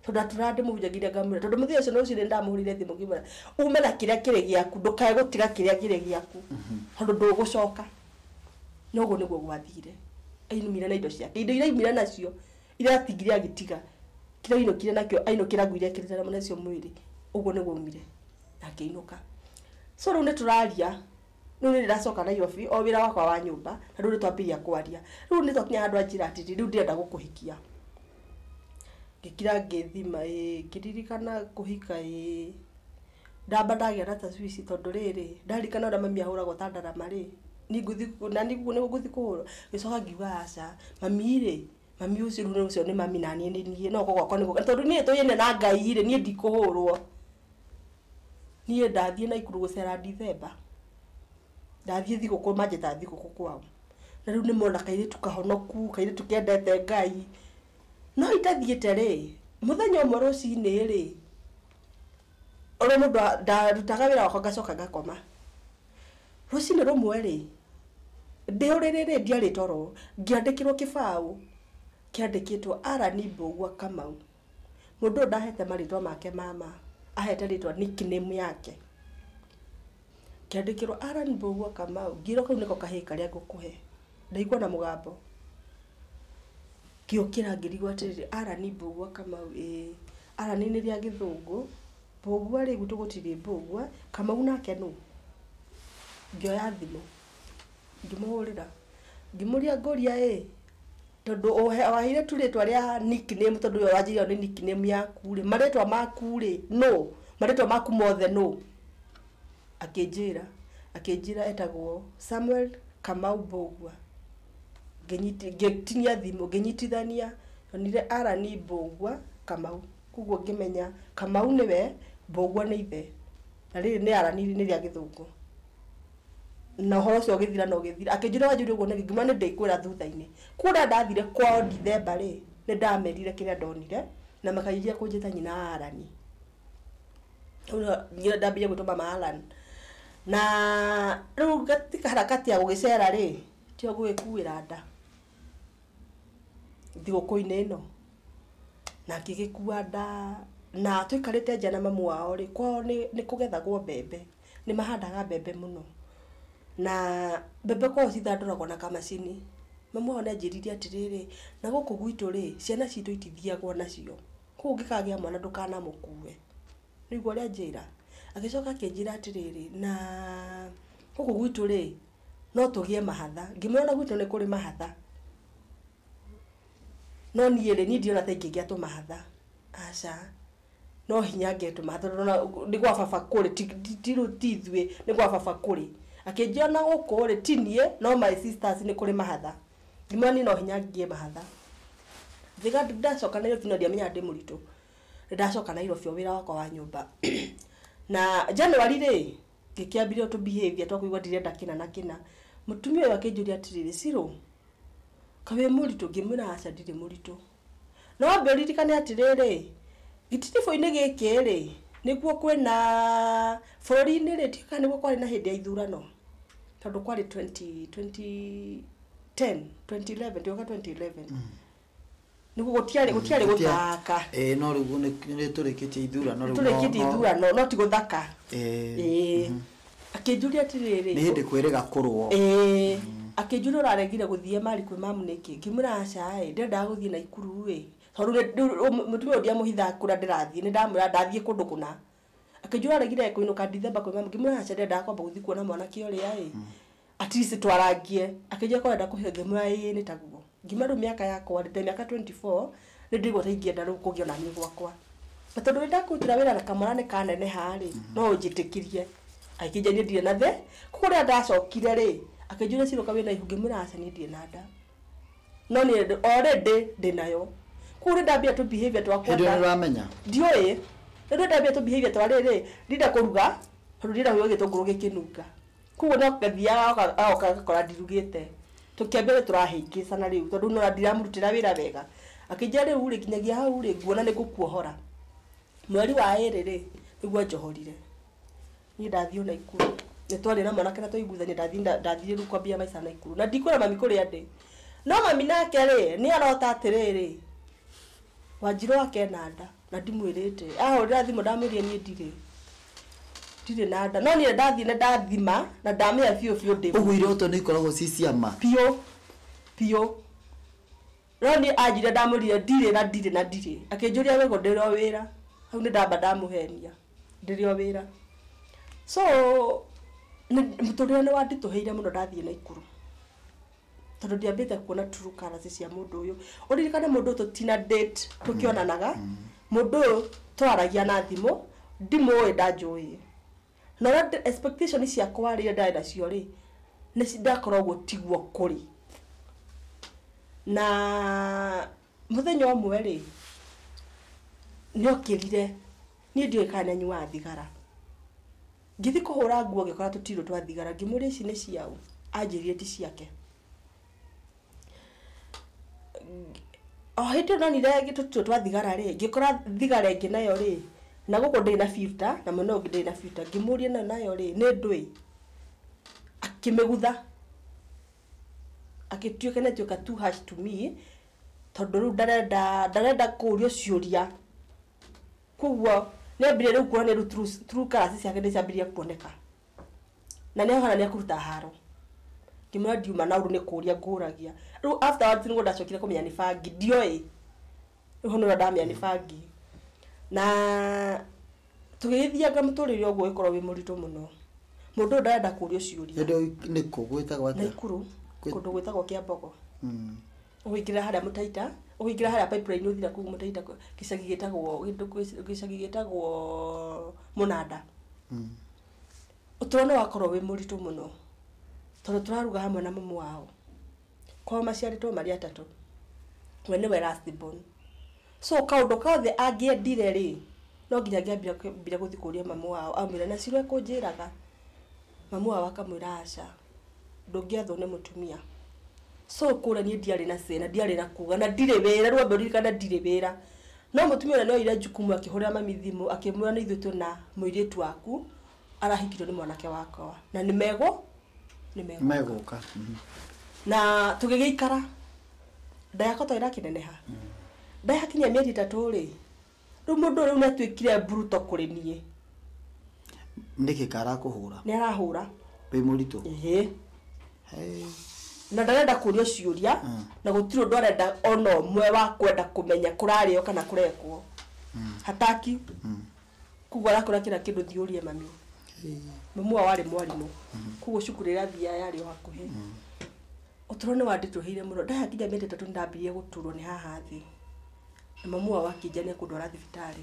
tondu aturande muhunjagiria ngamura tondu muthia ucio no ucio ndamuhurire thimu ngimura ume na kiria kire giaku ndukae gutiga kiria kire giaku tondu ndugucoka nogo niguo gwathire ainumire na indo ciake indo iraimira nacio iratigire agitiga kira inukire nakio ainukira ngwire kirira mona cio mwiri ugo niguo umire akeinuka so ru ni turaria no ni ndacoka Nairobi o wira wakwa wa nyumba na ru ni twambiria kwaria ru ni twakinya andu anjira atiri ru ndirenda gukuhikia ngikira ngithima kiririkana kuhika ndamba ndagia na taswisi tondu riri ndarikana ora mami ahuragwo tandara mari ni nguthi na ni nguthi kuhura gicoka ngiuga aca mami ucio ni mami na ni no gwakwa ni tondu ni tuyene na Ngai ri ni ndikuhurwo ni ndathie na ikuru gucera December ndathie thiguku manjeta thiguku kwao na riu ni mona kaire tukahonoku kaire tukiendete Ngai no itathiete ri muthenya umwe rucini ri ora mundu ndarutaga wira wakwa ngacoka ngakoma rucini rumwe ri ndiurire ri ndiari toro ngiandikirwo kibau kiandikitwo Arani Mbugua Kamau mundu ndahete maritwa make mama ahete ritwa nickname yake kiandikirwo Arani Mbugua Kamau ngiro kau niko kahika ria ngukuhe ndaigua na mugambo kiokira ngirigwa atiri Arani Mbugua Kamau Arani ni ria githungu Mbugua ri gutu gutiri Mbugua Kamau nake nu ngioya thimu ngimuhurira ngimuria ngoria tondu wahire turitwa ria nickname tondu yo wajirio ni nickname yaku ri maritwa maku ri no maritwa maku mothe no akinjira etagwo Samuel Kamau Mbugua ngetinia thimu nginyitithania onire Arani Mbugua Kamau kuguo ngimenya Kamau niwe mbogwa nĩ ithe na rĩrĩ nĩ araniri nĩ rĩa gĩthũngũ na ũhoro ũcio ũgĩthira na ũgĩthira akĩnjĩra wanjũria ũguo nĩ ngima nĩ ndĩkwĩra thutha-inĩ kuona ndathire kwao Ndithemba rĩ nĩ ndamerire kĩrĩa ndonire na makaijia kũnjĩta nyina Arani ngira ndambia gwĩtwo mama Alan na rĩu gatika harakati ya gũgĩcera rĩ tio gũgĩkuĩra nda thigũkũ-inĩ ĩno na ngĩgĩkua nda na tũikarĩte nja na mamu wao rĩ kwao nĩ kũgethagwo mbembe nĩ mahandaga mbembe mũno na mbembe kwao cithandũragwo na kamacini mamu wao nĩanjĩrire atĩrĩrĩ na gũkũ gwitũ rĩ ciana citũ itithiagwo nacio kũu ũngĩkagĩa mwana ndũkanamũkue nĩguo ũrĩa njĩra agĩcoka akĩnjĩra atĩrĩrĩ na gũkũ gwitũ rĩ no tũgĩe mahatha ngĩmwĩra gwitũ nĩ kũrĩ mahatha no niĩ rĩ niĩ ndiona ta ingĩgĩa tũmahatha aca no hinya ngĩtũ mahatha nĩ gwa baba kũrĩ ti ithuĩ nĩ gwa baba kũrĩ akĩnjĩra na gũkũ rĩ ti niĩ no my sisters nĩ kũrĩ mahatha ngĩmwĩra niĩ no hinya ngĩe mahatha thiga ndacoka Nairobi na ndiamenya ndĩ mũritũ ndacoka Nairobi wĩra wakwa wa nyũmba na January rĩ ngĩkĩambirie to behavior twakũigua ndirenda kĩna na kĩna mũtumia ũyũ akĩnjũria atĩrĩrĩ Ciro kawe mũritũ ngĩmwĩra aca ndirĩ mũritũ no ambe ũririkane atĩrĩrĩ gĩtiribũ-inĩ gĩkĩ rĩ nĩguo kwĩna bũrũri-inĩ rĩ tika nĩguo kwarĩ na hĩndĩ ya ithurano tondũ kwarĩ 2011 tioka 2011 nĩguo gũtiarĩ gũthaka no rĩu nĩ tũrĩkĩtie ithurano no ti gũthaka akĩnjũria atĩrĩrĩ nĩ hĩndĩ kwĩrĩga kũrũo akĩnjũria ũraregire gũthiĩ mari kwĩ mamu nĩkĩ ngĩmwĩra aca ndendaga gũthiĩ Naikuru tondũ mũtumia ũyũ ndiamũhitha kũrĩa ndĩrathiĩ nĩ ndamwĩra ndathiĩ kũndũ kũna akĩnjũria ũraregire kũinũka Ndithemba kwĩ mamu ngĩmwĩra aca ndendaga kwamba gũthiĩ kuona mwanake ũrĩa at least twarangie akĩnjũria kwenda kũhe ngĩmwĩra nĩ taguo ngima rĩu mĩaka yakwa ndĩ mĩaka 24 nĩ ndĩgwo ta ingĩenda rĩu kũgĩa na niĩ gwakwa na tondũ ndakũrutĩra wĩra na kamwana nĩ kanene harĩ no njĩtĩkirie akĩnjania ndirĩ na the kũrĩa ndacokire rĩ akĩnjũria ciroka wĩna ihu ngĩmwĩra aca niĩ ndirĩ na nda no nĩ already ndĩnayo kũrĩa ndambia to behavior twakwa hĩndĩ ĩyo nĩũramenya ndiũĩ nĩ ndambia to behavior twarĩrĩ ndinda kũruga tondũ ndĩra huo gĩtũngũrũ gĩkĩnunga kũguo no ngathiaga agakora ndirugĩte tukĩambia tũrahĩngĩcana rĩu tondũ no ndiramũrutĩra wĩra wega akĩnjĩra rĩu rĩ kinyagia hau rĩ nguona nĩ ngũkuohora mweri wa ĩrĩ rĩ nĩguo njohorire niĩ ndathiĩ Naikuru nĩ twarĩ na mwanake na twaiguithania ndathiĩ rĩu kwambia maica Naikuru na ndikwĩra mami kũrĩa ndĩ no mami nake rĩ nĩ arota atĩrĩrĩ Wanjirũ wake na nda na ndimwĩrĩte ahũrĩra thimũ ndamũria niĩ ndirĩ na nda no niĩ ndathiĩ na ndathima na ndamenya biũ ndĩ ũguo iroto nĩ ikoragwo ci ciama piũ no niĩ anjire ndamũria ndirĩ na akĩnjũria wego ndĩrĩ o wĩra hau nĩ ndamba ndamũhenia ndĩrĩ o wĩra so mũtũrĩre nĩ wanditũhĩire mũno ndathiĩ Naikuru tondũ ndiambĩte kuona true colors cia mũndũ ũyũ ũririkane mũndũ tũtina date tũkĩonanaga mũndũ ũyũ twaragia na thimũ ndimũĩ ndanjũĩ no expectation ciakwa rĩrĩa ndarĩ nacio rĩ nĩ ndakoragwo tiguo kũrĩ na mũthenya ũmwe rĩ nĩ okĩrire niĩ ndiũĩ kana nyuaga thigara ngĩthi kũhũra nguo ngĩkora tũtirũ twa thigara ngĩmũria ici nĩ ciaũ anjĩrire ti ciake o hĩndĩ ĩno nonire tũtirũ twa thigara rĩ ngĩkora thigara ĩngĩ nayo rĩ na gũkũ ndĩ na filter na mwena ũngĩ ndĩ na filter ngĩmũria nayo rĩ nĩ ndũĩ akĩmĩgutha akĩtuĩka nĩtuĩka too harsh to me tondũ rĩu ndarenda kũũrio ciũria kũguo nĩambire rĩu kuona rĩu true colors ciake nĩciambirie kuoneka na nĩahana nĩakũruta haro ngĩmwĩra ndiuma na ũru nĩ kũũria ngũragia rĩu afterwards nĩguo ndacokire kũmenya nĩ bangi ndioĩ rĩu nĩguo ndamenya nĩ bangi na tũgĩthianga mũtũrĩre ũguo ũkorwo wĩ mũritũ mũno mũndũ ũyũ ndarenda kũũrio ciũria nĩkũ gwĩtagwo atĩa Naikuru kũndũ gwĩtagwo Kĩambogo ũgĩingĩra harĩa Mũtaita ũgĩingĩra harĩa pipeline ũthira kũu Mũtaita gĩcagi gĩtagwo Mũnanda ũtũro nĩ wakorwo wĩ mũritũ mũno tondũ tũraruga hamwe na mamu wao kwao maciarĩtwo marĩ atatũ we nĩwe last born so kaũndũ kaothe angĩendire rĩ no nginya ngĩambia gũthiĩ kũria mamu wao amwĩra na Ciro ekũnjĩraga. Mamu wao akamwĩra aca ndũngĩathwo nĩ mũtumia. So kũra niĩ ndiarĩ na cena ndiarĩ na kuga na ndirĩ wĩra rwambe ririkana ndirĩ wĩra. No mũtumia ũrĩa nĩoire jukumu akĩhũrĩra mami thimũ akĩmwĩra nĩ ithuĩ twĩna mũirĩtu waku arahikirwo nĩ mwanake wakwa na nĩ megũka. Na tũgĩgĩikara ndayakwa twaĩra kĩneneha. Ndayakinya mĩeri 3 rĩ rĩu mũndũ rĩu natuĩkire bruto kũrĩ niĩ. Nĩkĩ karakũhũra? Nĩ arahũra. Wĩ mũritũ? Ĩhĩ. Na ndarenda kũrio ciũria na gũtirĩ ũndũ arenda ona ũmwe wa kwenda kũmenya kũrarĩo kana kũrekwo. Hataki. Kuguo arakora kĩra kĩndũ thiũrie mami. Mamu wao arĩ mwarimũ. Kuguo cukuru ĩrathiĩ yarĩ o hakuhĩ. Ũtũro nĩ wandĩtũhĩire mũno. Ndayakinya mĩeri 3 ndambirie gũturwo nĩ haha thĩ. Na mamu wao akĩnjania kũndwara thibitarĩ.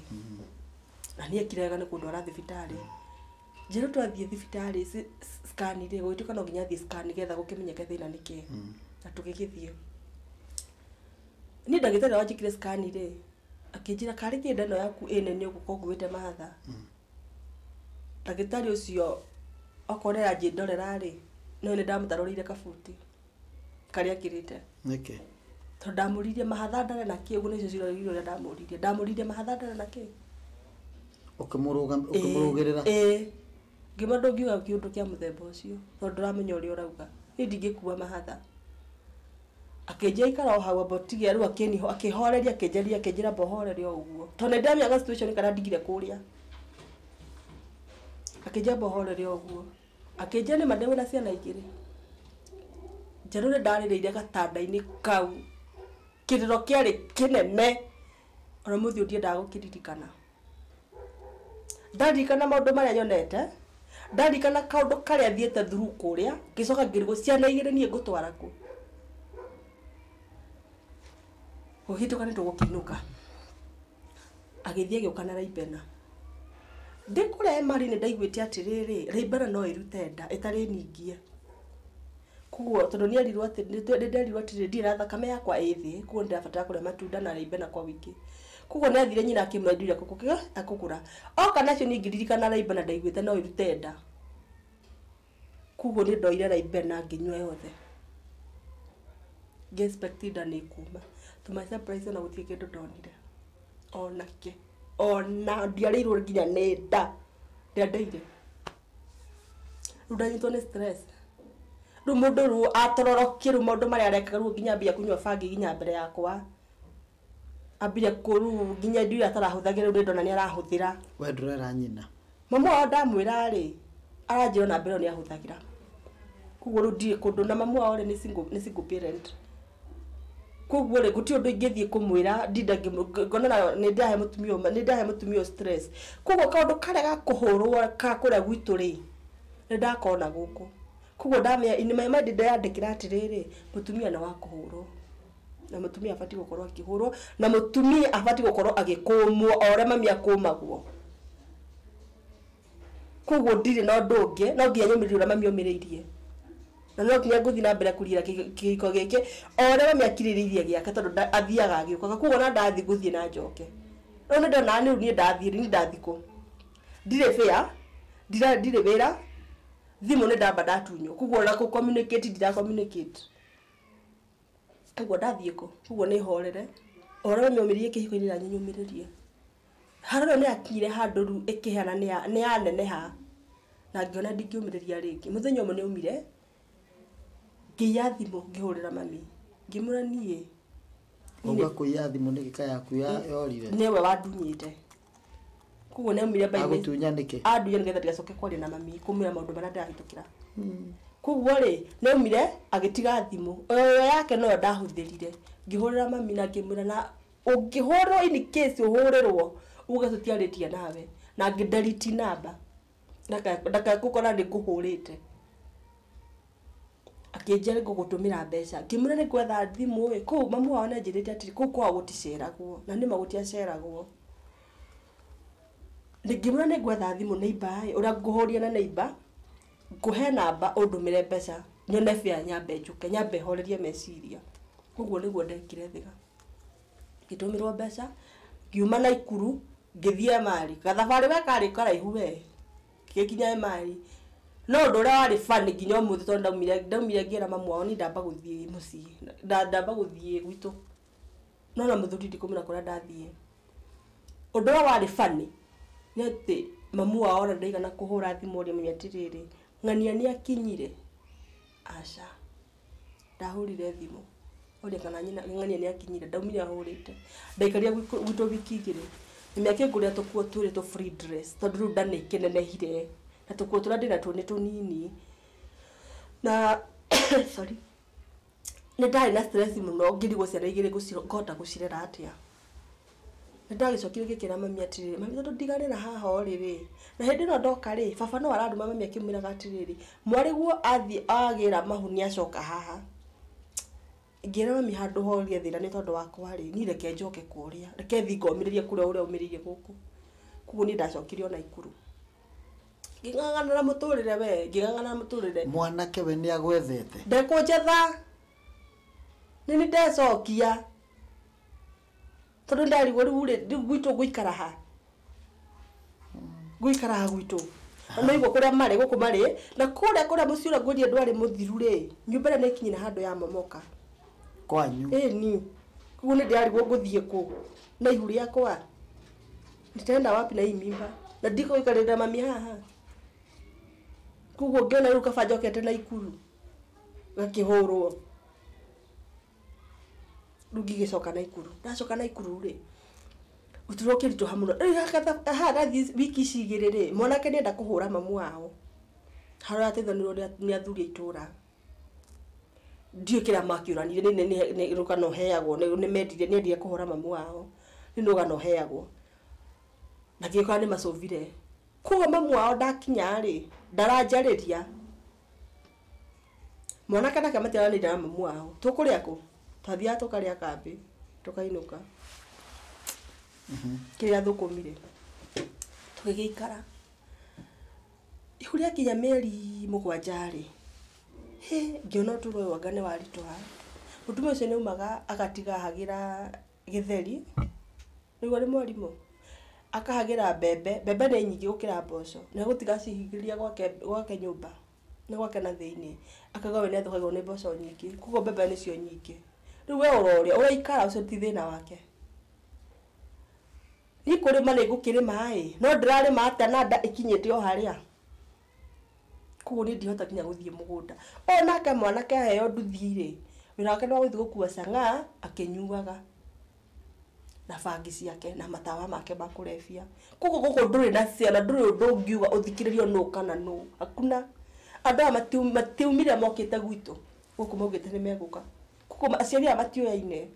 Na niĩ kirega nĩ kũndwara thibitarĩ. Njĩra twathiĩ thibitarĩ scan rĩ gwĩtuĩka no nginya thiĩ scan getha gũkĩmenyeke thĩna nĩ kĩĩ. Na tũgĩgĩthiĩ. Niĩ ndagĩtarĩ wanjĩkire scan rĩ akĩnjĩra karĩ kĩnda ĩno yaku ĩnene ũguo kũguĩte mahatha. Ndagĩtarĩ ũcio akorera njĩndorera rĩ no nĩ ndamũtarũrĩire kabuti karĩa akĩrĩte. Nĩkĩ? Tondũ ndamũririe mahatha ndare na kĩ ũguo nĩcio cirorire ũrĩa ndamũririe. Ndamũririe mahatha ndare na kĩ? Ũkĩmũrũgĩrĩra? Ngĩma ndũngiuga kĩũndũ kĩa mũthemba ũcio tondũ ndĩramenya ũrĩa ũrauga. Niĩ ndingĩkua mahatha. Akĩnjia ikara o hau abotigia rĩu akĩhoreria akĩnjĩra mbohoreria o ũguo. Tondũ nĩ ndamenya situation kana ndigire kũrĩa. Akĩnjia mbohoreria o ũguo. Akĩnjia nĩ mandĩwe na ciana igĩrĩ. Njerũ nĩ ndarĩrĩire gatanda-inĩ kau. Kĩrĩro kĩarĩ kĩnene. Ona mũthĩ ũndie ndagũkĩririkana. Ndarikana maũndũ marĩa nyonete. Ndarikana kaũndũ karĩa thiĩte through kũrĩa. Ngĩcoka ngĩrigwo ciana igĩrĩ niĩ ngũtwara kũ. Ũhĩtũka nĩ tũgũkĩinũka. Agĩthiĩ agĩũka na Raibena. Ndĩkũrĩa mari nĩ ndaiguĩte atĩrĩrĩ Raibena no ĩrute nda ĩtarĩ ningie. Kuguo tondũ nĩ erirwo atĩ nderirwo atĩ ndirĩ na thakame yakwa ĩthĩ. Kuguo ndĩrabatara kũrĩa matunda na Raibena kwa wiki. Kuguo nĩ athire nyina akĩmwendiria akũgũra. Oka nacio niĩ ngĩririkana Raibena ndaiguĩte no ĩrute nda. Kuguo nĩ ndoire Raibena ngĩnyua yothe. Ngĩexpect nda nĩ kuma. To my surprise ona gũtirĩ kĩndũ ndonire. Onake. Ona ndiarĩirwo nginya nĩ nda. Ndiandeire. Rĩu ndanyitwo nĩ stress. Rĩu mũndũ rĩu atororokia rĩu maũndũ marĩa arekaga rĩu nginya ambia kũnyua bangi nginya mbere yakwa. Ambire kũru nginya ndio atarahũthagĩra rĩu ndona nĩ arahũthĩra. We ndũrera nyina. Mamu wao ndamwĩra rĩ aranjĩra na mbere nĩ ahũthagĩra. Kuguo rĩu ndirĩ kũndũ na mamu wao nĩ single parent. Kuguo rĩ gũtirĩ ũndũ ingĩthiĩ kũmwĩra ngona nĩ ndahe mũtumia stress. Kuguo kaũndũ karĩa gakũhũrwo kũrĩa gwitũ rĩ nĩ ndakona gũkũ. Kuguo ndamenya in my mind ndayandĩkĩra atĩrĩrĩ mũtumia nĩ wa kũhũrwo. Na mũtumia abati gũkorwo akĩhũrwo na mũtumia abati gũkorwo agĩkũmwo o ũrĩa mami akũmagwo. Kuguo ndirĩ na ũndũ ũngĩ no nginya nyũmĩrĩrie ũrĩa mami omĩrĩirie. Na no nginya ngũthiĩ na mbere kũrira kĩhiko gĩkĩ o ũrĩa mami akirĩrĩirie gĩake tondũ athiaga agĩũkaga. Kuguo na ndathiĩ ngũthiĩ na njoke. Rĩu nĩ ndona rĩu niĩ ndathiĩ kũ. Ndirĩ fair, ndirĩ wĩra. Thimũ nĩ ndamba ndatunywo. Kuguo na kũ communicate ndira communicate. Kuguo ndathiĩ kũ. Kuguo nĩ horere. O ũrĩa mami omĩrĩirie kĩhiko-inĩ na nyũmĩrĩrie. Harĩa nĩ akinyire handũ rĩu ĩkĩhana nĩ yaneneha. Na ngĩona ndingĩũmĩrĩria rĩngĩ. Mũthenya ũmwe nĩ aumire. Ngĩiya thimũ ngĩhũrĩra mami. Ngĩmũra niĩ. Uga kũiya thimũ nĩ gĩka yaku yorire. Nĩ we wandunyĩte. Kuguo nĩ aumire by agũtunya nĩkĩ? Andunya nĩgetha ndigacoke kwaria na mami kũmwĩra maũndũ marĩa ndĩrahĩtũkĩra. Kuguo rĩ nĩ aumire agĩtiga thimũ. Oyo yake no ndahũthĩrire. Ngĩhũrĩra mami na ngĩmwĩra na ũngĩhũrwo in case ũhũrĩrwo uga tũtiarĩtie nawe na ngĩdelete namba. Ndaka gũkora nĩ ngũhũrĩte. Akĩnjĩra ngũgũtũmĩra mbeca. Ngĩmwĩra nĩ gwetha thimũ kũu mamu wao nĩ anjĩrĩte atĩ kũu kwao gũticeragwo na nĩ magũtiaceragwo. Ngĩmwĩra nĩ gwetha thimũ neighbor ũrĩa ngũhũria na neighbor ngũhe namba ũndũmĩre mbeca nyone fair nyambe njuke nyambe horerie meciria. Kuguo nĩguo ndekire thĩga. Ngĩtũmĩrwo mbeca ngiuma Naikuru ngithie mari gathabari we kari karaihu we kikinya mari no ndore wari fani nginya umuthi to ndaumire ngira mamu wao ni ndamba guthie muci ndamba guthie gwitu no na muthuri ndikumira kuria ndathie undu wari fani ni ati mamu wao ndaigana kuhura thimu ri menyatiriri ngania ni akinyire aca ndahurire thimu uri kana nyina ngania ni akinyire ndaumire ahurite ndaikaria gwitu wikigire nimeke nguria tukuo turi to free dress tondu ru ndane kinenehire na tukuo tura ndina tu ni tunini na sorry ni ndari na stress muno ngirigwo ciana igire ngota gucirera atia ndagicokire gikira mami atiriri mami tondu ndigarira haha riri na hindi no ndoka ri baba no aranduma mami akimwira atiriri mwariguo athi agira mahuni acoka haha ngira mami handu horie thina ni tondu wakwa ri ni reke njoke kuria reke thi ngomiririe kuria uria umiririe guku kugu ni ndacokire ona ikuru ngingangana na muturire we ngingangana na muturire mwanake we ni agwethete ndekunjetha nini ndecokia tondu ndarigwo riu gwitu guikara ha gwitu no igwo kuria mari guku mari na kuria muciura ngwendie ndwari muthiru ri nyumba ni kinyina handu ya momoka kwanyu ni kugu ni ndarigwo nguthie ku na ihu riakwa nditenda wapi na imimba na ndiko ikarira mami haha kugu ngena riu kabajokete na ikuru gakihurwo rugigicoka na ikuru ndacoka na ikuru ri uturoke rito hamuno ha rathi wiki cigirire mwanake nenda kuhura mamu wao hara atethanirwo ni athuri itura ndiikira makiuranire ni rukano heagwo ni mendire ni ndie kuhura mamu wao ni rugano heagwo na gika ni macovire kugo mamu wao ndakinya ri ndaranjariria mwanake nake matirani na mamu wao tukuria ku tathia tukaria kambi tukainuka kiria thukumire tugigikara ihuria kinya meri mugwanja ri ngiona turo wagane waritwa mutume ucio ni umaga agatiga hagira githeri niguo ni mwarimu akahagira bebe ni nyingi gukira mboco na gutiga cihingiria gwake nyumba ni gwake na thiini akagawe ni athogagwo ni mboco nyingi kugo bebe ni cio nyingi riu we uroria uraikara ucio ti thina wake ni kurima ni gukirima no ndirarima atia na nda ikinyite o haria kugo ni ndihota kinya guthie mugunda onake mwanake aheo nduthire wira wake no guthie gukua canga akinyuaga na bangi ciake na matawa make makurefia kugo guko nduri na ciana nduri undu ngiuga uthikiririo no kana no hakuna andu matiumire mokite gwitu guku mogite ni meguka kuko aciari amatioyaine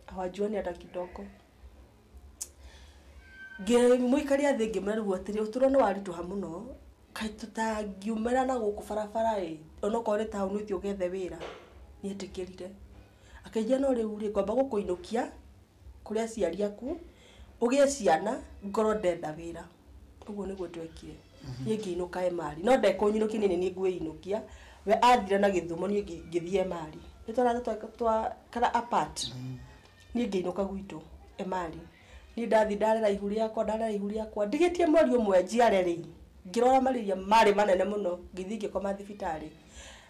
awajua ni hata kidogo muikaria thingi mararuo atiri uturano warituha muno kai tutangiumira na guku barabara ono kore town uthi ugethe wira ni etikirire akejia no riu ri kwamba gukuinukia kuria aciari aku ugie ciana ngoro ndenda wira uguo niguo twekire ni ngiinuka mari no ndekunyinukia ni ngwiinukia we athire na githumo ni ngithie mari ni twa kana apart ni ngiinuka gwitu mari ni ndathi ndarera ihuri yakwa ndigitie mweri umwe njiare ri ngirora mariria mari manene muno ngithi ngikoma thibitari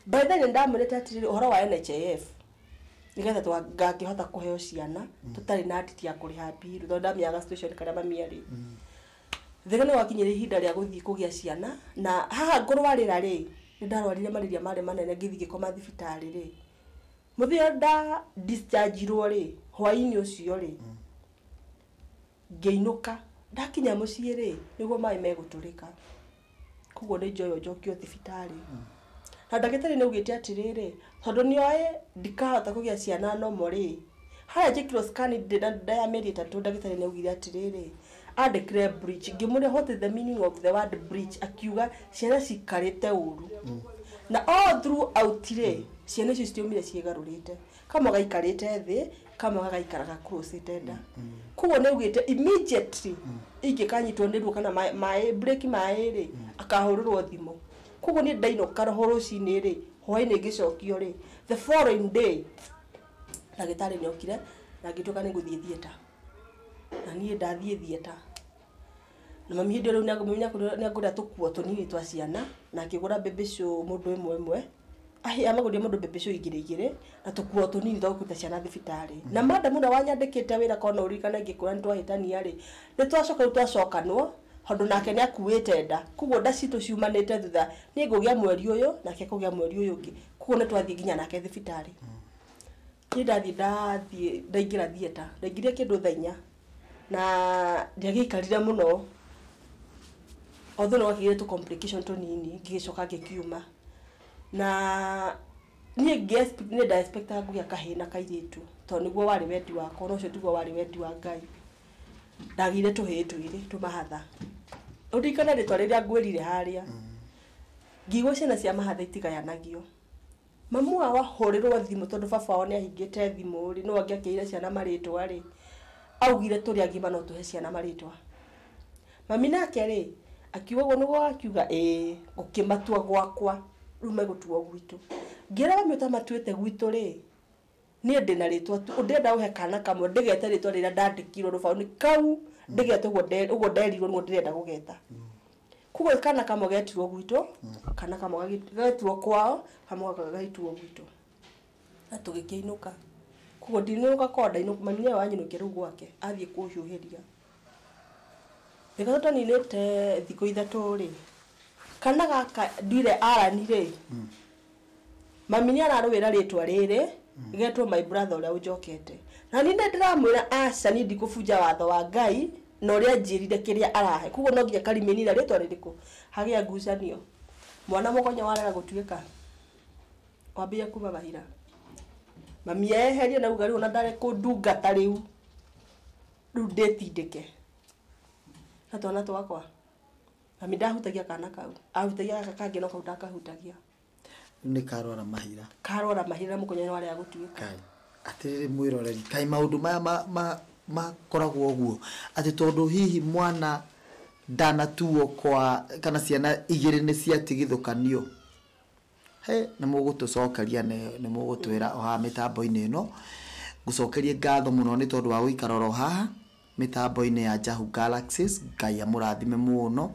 by the way ndamurete atiri uhoro wa NHIF nigetha twangakihota kuheo ciana tutari na nditi ya kuriha biru tondu ndamiaga station kana mamiari thigana wakinyire ihinda ria guthii kugia ciana na haha ngurwarira ri ndarwarire mariria mari manene ngithi ngikoma thibitari ri muthia nda discharge ro ri hwaini ucio ri ngeinuka ndakinya mucii ri niguo mai meguturika kugo ni njoyo njokio thibitari na ndagitari ni ugite atiriri tondu ni oe ndikahota kugia ciana no mori haya jekiro scan ya meri 3 ndagitari ni ugire atiriri andikire breach ngimure what is the meaning of the word breach akiuga ciana cikarite uru na all throughout ri ciana icio citiumire ciegarurite kama gaikarite thi kama gaikaraga close nda kugo ni ugite immediately ingikanyitwo ndirwo kana mai break mai ri akahururwo thimo kugo ni ndainoka rohoro cini ri hwaini ngicokio ri the following day ndagitari ni okire na ngituka ni nguthie theater na nie ndathie theater na mami hindi ro nagura tukuo tunini twa ciana na akigura bebecio mundu imwe amagurire mundu bebecio igire na tukuo tunini twa gukuta ciana thibitari na madamu na wanyandikite wira kona urikana ngikura ntwahitania ri nitwacokanwo hondu nake ni akuite nda kuguo nda citu ciumanite thutha ni ngugia mweri uyu nake kugia mweri uyu ungi kuguo nitwathie nginya nake thibitari ni ndathie ndaingira thieta ndaingirie kindu thainya na ndiagikarire muno although no akigire tu complication tunini ngigicoka ngikiuma na ni guest ni da expect ngugia kahina kairitu to niguo wari wendi wakwa no cio tiguo wari wendi wa Ngai ndagire tuhitwire tumahatha urikana ritwa riria ngwirire haria ngigwa ciana cia mahatha itigayanagio mamu wa horirwo thimu tondu baba wao ni ahingite thimu ri no angiakeire ciana maritwa ri augire turi agima no tuhe ciana maritwa mami nake ri akiuga go nugo akiuga gukimatua gwakwa rume gutuo gwitu ngira mami utamatuite gwitu ri ni ndina ritwa tu ndenda uhe kana kamwe ndigete ritwa rira ndandikirwo rubauni kau ndigete ugo nderirwo ngo ndirenda gugeta kugo kana kamwe getirwo gwitu kana kamwe getirwo kwao kamwe gaitwo gwitu na tugikiinuka kugo ndinuka konda ino manyia wanyinuke ru gwake athie kuhiuhiria Nikato ninete thiko ithatu ri kana gaka ndire arani ri mami ni ararwira ritwa riri getwo my brother uria ujokete na ni ndiramwira aca ni ndikubuja watho wa Ngai na uria njirire kiria arahe kugo no nginya karimenira ritwa ririku hagia ngucanio mwana mukonya warega gutuika wambia kuba bahira mami eheria na ugari ona ndare kundungata riu ndetindike na twana twakwa mami ndahutagia kana kau ahutagia kangi no kauta kahutagia ni karora mahira mukonya wari agutuika kai atiriri mwiroreri kai maundu ma koragwo guo ati tondu hihi mwana ndanatuo kwa kana ciana igiri ni ciatigithukanio ni mugutucokeria ni mugutwira oha mitambo-ini ino ngucokerie ngatho muno ni tondu wa guikarora haha mitambo-ini ya Jahu Galaxies Ngai amurathime muno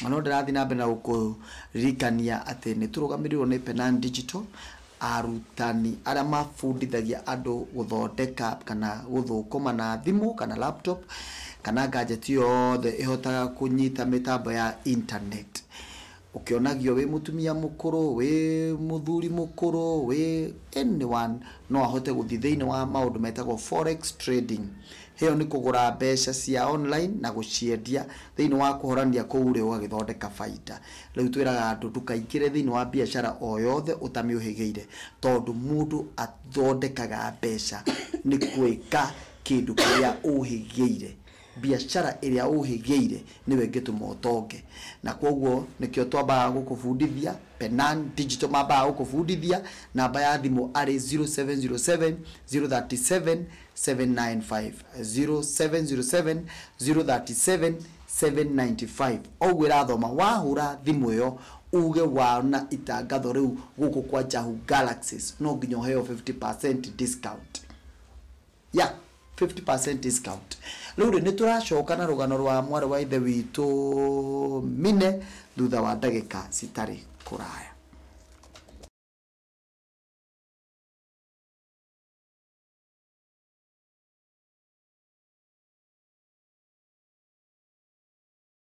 no ndirathi na mbere na gukuririkania ati ni turugamirirwo ni Penan Digital arutani aria mafundithagia andu guthondeka kana guthukuma na thimu kana laptop kana gadget yothe ihotaga kunyita mitambo ya internet ukionagio we mutumia mukuru we muthuri mukuru we anyone no ahote guthi thiini wa maundu metagwo forex trading hiyo ni kugura mbeca cia online na guciendia thiini wa kuhorania kuure ugithondeka faida riu twiraga andu ndukaingire thiini wa biashara o yothe utamiuhigeire tondu mundu athondekaga mbeca ni gwika kindu kiria uhigeire biashara iria uhigeire niwe ngituma utonge na koguo nikio twamba gukufundithia Penan Digital maba gukufundithia namba ya thimu ari 0707 037 795 0707 037 795 ogwira thoma wahura thimu yo uge wana itangatho riu guku kwa Jahu Galaxies no nginyo heo 50% discount 50% discount. Luri ni turacoka na rugano rwa mwari wa ithe witu Mine thutha wa ndagika citari kuraya.